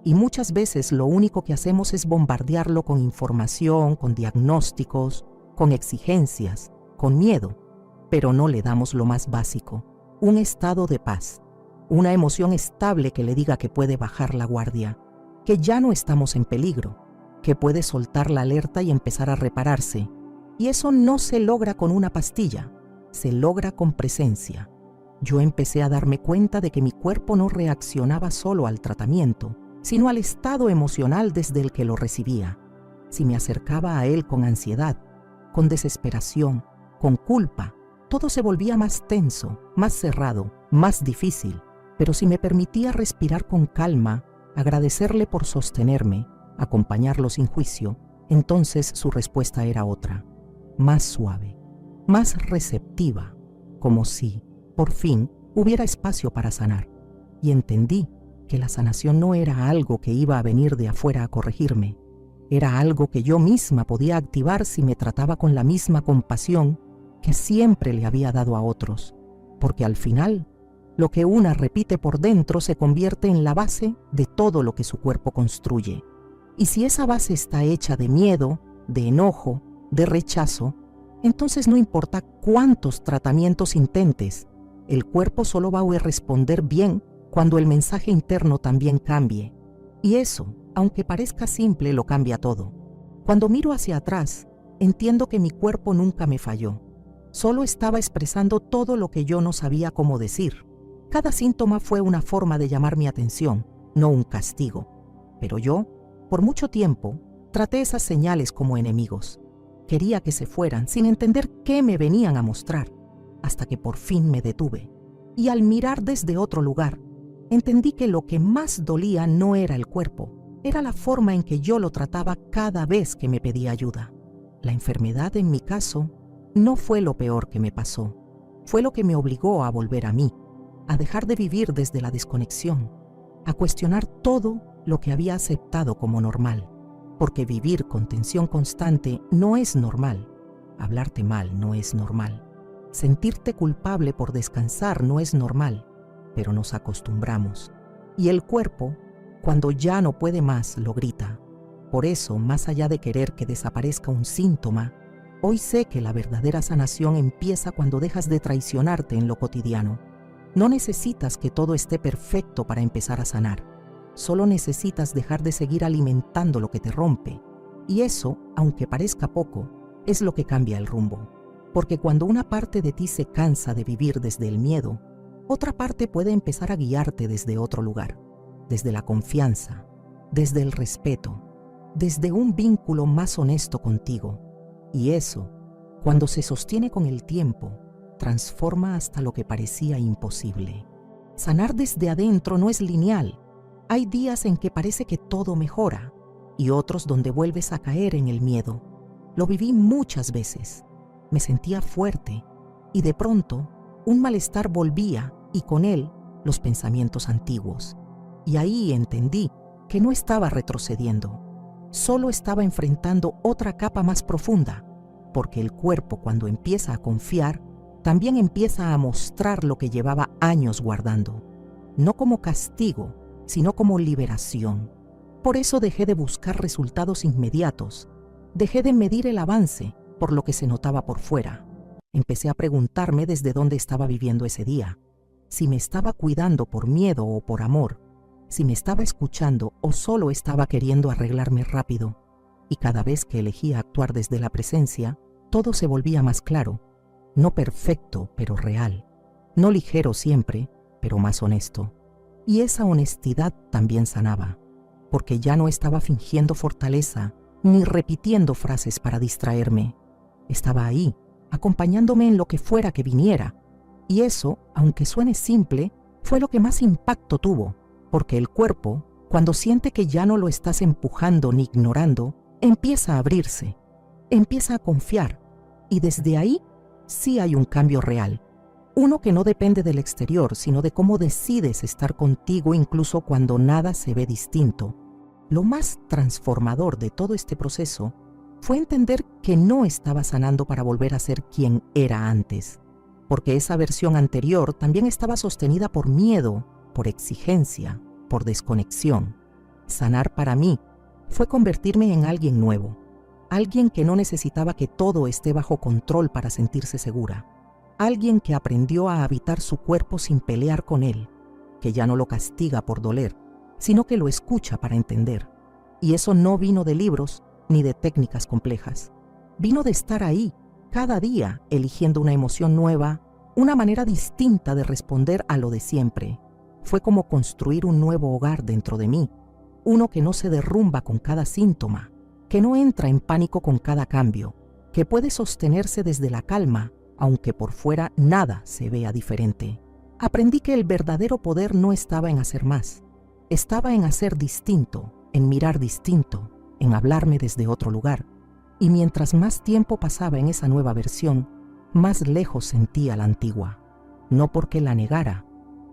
Y muchas veces lo único que hacemos es bombardearlo con información, con diagnósticos, con exigencias, con miedo, pero no le damos lo más básico, un estado de paz, una emoción estable que le diga que puede bajar la guardia, que ya no estamos en peligro, que puede soltar la alerta y empezar a repararse. Y eso no se logra con una pastilla, se logra con presencia. Yo empecé a darme cuenta de que mi cuerpo no reaccionaba solo al tratamiento, sino al estado emocional desde el que lo recibía. Si me acercaba a él con ansiedad, con desesperación, con culpa, todo se volvía más tenso, más cerrado, más difícil. Pero si me permitía respirar con calma, agradecerle por sostenerme, acompañarlo sin juicio, entonces su respuesta era otra, más suave, más receptiva, como si, por fin, hubiera espacio para sanar. Y entendí que la sanación no era algo que iba a venir de afuera a corregirme, era algo que yo misma podía activar si me trataba con la misma compasión que siempre le había dado a otros, porque al final, lo que una repite por dentro se convierte en la base de todo lo que su cuerpo construye. Y si esa base está hecha de miedo, de enojo, de rechazo, entonces no importa cuántos tratamientos intentes, el cuerpo solo va a responder bien cuando el mensaje interno también cambie. Y eso, aunque parezca simple, lo cambia todo. Cuando miro hacia atrás, entiendo que mi cuerpo nunca me falló. Solo estaba expresando todo lo que yo no sabía cómo decir. Cada síntoma fue una forma de llamar mi atención, no un castigo. Pero yo, por mucho tiempo, traté esas señales como enemigos. Quería que se fueran sin entender qué me venían a mostrar, hasta que por fin me detuve. Y al mirar desde otro lugar, entendí que lo que más dolía no era el cuerpo, era la forma en que yo lo trataba cada vez que me pedía ayuda. La enfermedad, en mi caso, no fue lo peor que me pasó. Fue lo que me obligó a volver a mí, a dejar de vivir desde la desconexión, a cuestionar todo lo que había aceptado como normal. Porque vivir con tensión constante no es normal. Hablarte mal no es normal. Sentirte culpable por descansar no es normal, pero nos acostumbramos. Y el cuerpo, cuando ya no puede más, lo grita. Por eso, más allá de querer que desaparezca un síntoma, hoy sé que la verdadera sanación empieza cuando dejas de traicionarte en lo cotidiano. No necesitas que todo esté perfecto para empezar a sanar. Solo necesitas dejar de seguir alimentando lo que te rompe. Y eso, aunque parezca poco, es lo que cambia el rumbo. Porque cuando una parte de ti se cansa de vivir desde el miedo, otra parte puede empezar a guiarte desde otro lugar, desde la confianza, desde el respeto, desde un vínculo más honesto contigo. Y eso, cuando se sostiene con el tiempo, transforma hasta lo que parecía imposible. Sanar desde adentro no es lineal. Hay días en que parece que todo mejora y otros donde vuelves a caer en el miedo. Lo viví muchas veces. Me sentía fuerte y de pronto un malestar volvía y con él los pensamientos antiguos. Y ahí entendí que no estaba retrocediendo, solo estaba enfrentando otra capa más profunda, porque el cuerpo, cuando empieza a confiar, también empieza a mostrar lo que llevaba años guardando, no como castigo, sino como liberación. Por eso dejé de buscar resultados inmediatos, dejé de medir el avance por lo que se notaba por fuera. Empecé a preguntarme desde dónde estaba viviendo ese día, si me estaba cuidando por miedo o por amor, si me estaba escuchando o solo estaba queriendo arreglarme rápido. Y cada vez que elegía actuar desde la presencia, todo se volvía más claro, no perfecto, pero real, no ligero siempre, pero más honesto. Y esa honestidad también sanaba, porque ya no estaba fingiendo fortaleza ni repitiendo frases para distraerme. Estaba ahí, acompañándome en lo que fuera que viniera. Y eso, aunque suene simple, fue lo que más impacto tuvo, porque el cuerpo, cuando siente que ya no lo estás empujando ni ignorando, empieza a abrirse, empieza a confiar, y desde ahí sí hay un cambio real. Uno que no depende del exterior, sino de cómo decides estar contigo incluso cuando nada se ve distinto. Lo más transformador de todo este proceso fue entender que no estaba sanando para volver a ser quien era antes, porque esa versión anterior también estaba sostenida por miedo, por exigencia, por desconexión. Sanar para mí fue convertirme en alguien nuevo, alguien que no necesitaba que todo esté bajo control para sentirse segura, alguien que aprendió a habitar su cuerpo sin pelear con él, que ya no lo castiga por doler, sino que lo escucha para entender. Y eso no vino de libros ni de técnicas complejas. Vino de estar ahí, cada día, eligiendo una emoción nueva, una manera distinta de responder a lo de siempre. Fue como construir un nuevo hogar dentro de mí, uno que no se derrumba con cada síntoma, que no entra en pánico con cada cambio, que puede sostenerse desde la calma, aunque por fuera nada se vea diferente. Aprendí que el verdadero poder no estaba en hacer más, estaba en hacer distinto, en mirar distinto, en hablarme desde otro lugar. Y mientras más tiempo pasaba en esa nueva versión, más lejos sentía la antigua. No porque la negara,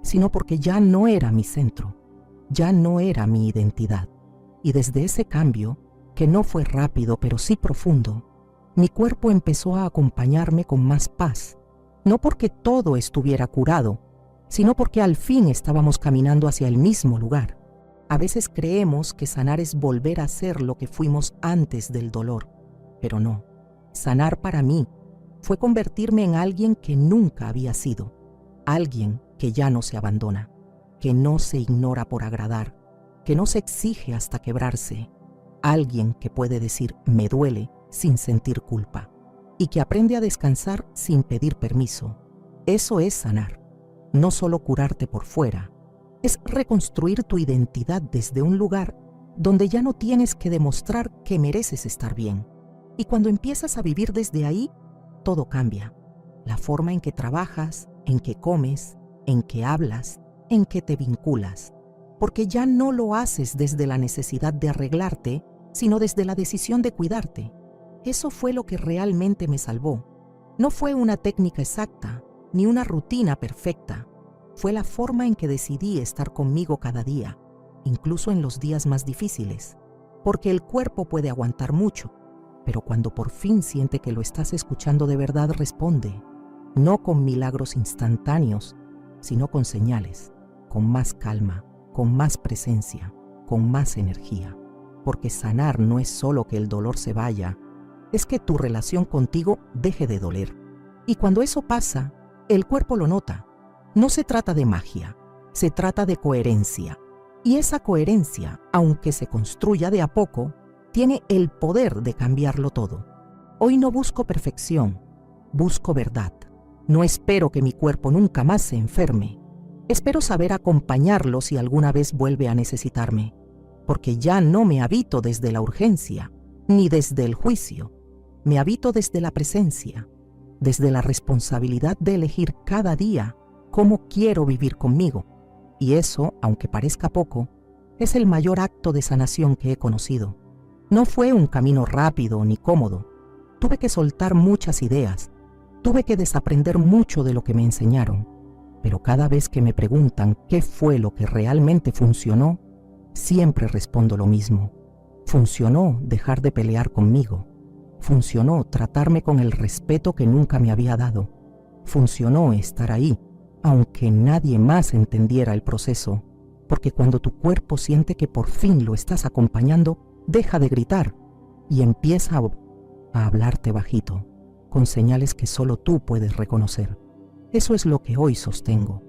sino porque ya no era mi centro, ya no era mi identidad. Y desde ese cambio, que no fue rápido pero sí profundo, mi cuerpo empezó a acompañarme con más paz, no porque todo estuviera curado, sino porque al fin estábamos caminando hacia el mismo lugar. A veces creemos que sanar es volver a ser lo que fuimos antes del dolor, pero no. Sanar para mí fue convertirme en alguien que nunca había sido, alguien que ya no se abandona, que no se ignora por agradar, que no se exige hasta quebrarse, alguien que puede decir me duele sin sentir culpa y que aprende a descansar sin pedir permiso. Eso es sanar, no solo curarte por fuera, es reconstruir tu identidad desde un lugar donde ya no tienes que demostrar que mereces estar bien. Y cuando empiezas a vivir desde ahí, todo cambia. La forma en que trabajas, en que comes, en que hablas, en que te vinculas. Porque ya no lo haces desde la necesidad de arreglarte, sino desde la decisión de cuidarte. Eso fue lo que realmente me salvó. No fue una técnica exacta, ni una rutina perfecta. Fue la forma en que decidí estar conmigo cada día, incluso en los días más difíciles. Porque el cuerpo puede aguantar mucho, pero cuando por fin siente que lo estás escuchando de verdad, responde, no con milagros instantáneos, sino con señales, con más calma, con más presencia, con más energía. Porque sanar no es solo que el dolor se vaya, es que tu relación contigo deje de doler. Y cuando eso pasa, el cuerpo lo nota. No se trata de magia, se trata de coherencia. Y esa coherencia, aunque se construya de a poco, tiene el poder de cambiarlo todo. Hoy no busco perfección, busco verdad. No espero que mi cuerpo nunca más se enferme. Espero saber acompañarlo si alguna vez vuelve a necesitarme, porque ya no me habito desde la urgencia, ni desde el juicio. Me habito desde la presencia, desde la responsabilidad de elegir cada día cómo quiero vivir conmigo. Y eso, aunque parezca poco, es el mayor acto de sanación que he conocido. No fue un camino rápido ni cómodo. Tuve que soltar muchas ideas. Tuve que desaprender mucho de lo que me enseñaron. Pero cada vez que me preguntan qué fue lo que realmente funcionó, siempre respondo lo mismo. Funcionó dejar de pelear conmigo. Funcionó tratarme con el respeto que nunca me había dado. Funcionó estar ahí, aunque nadie más entendiera el proceso, porque cuando tu cuerpo siente que por fin lo estás acompañando, deja de gritar y empieza a hablarte bajito, con señales que solo tú puedes reconocer. Eso es lo que hoy sostengo.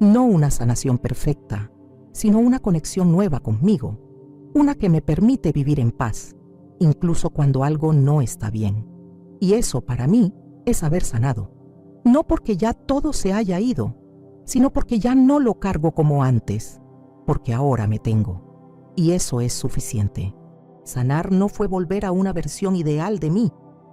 No una sanación perfecta, sino una conexión nueva conmigo, una que me permite vivir en paz, incluso cuando algo no está bien. Y eso para mí es haber sanado. No porque ya todo se haya ido, sino porque ya no lo cargo como antes, porque ahora me tengo. Y eso es suficiente. Sanar no fue volver a una versión ideal de mí,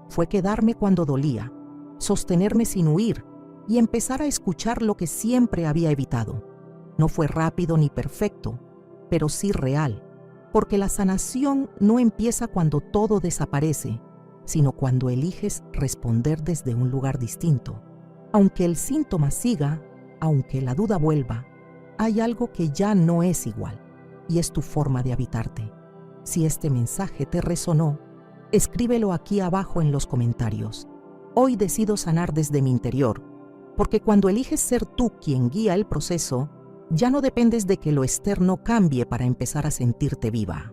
fue quedarme cuando dolía, sostenerme sin huir y empezar a escuchar lo que siempre había evitado. No fue rápido ni perfecto, pero sí real, porque la sanación no empieza cuando todo desaparece, sino cuando eliges responder desde un lugar distinto. Aunque el síntoma siga, aunque la duda vuelva, hay algo que ya no es igual, y es tu forma de habitarte. Si este mensaje te resonó, escríbelo aquí abajo en los comentarios. Hoy decido sanar desde mi interior, porque cuando eliges ser tú quien guía el proceso, ya no dependes de que lo externo cambie para empezar a sentirte viva.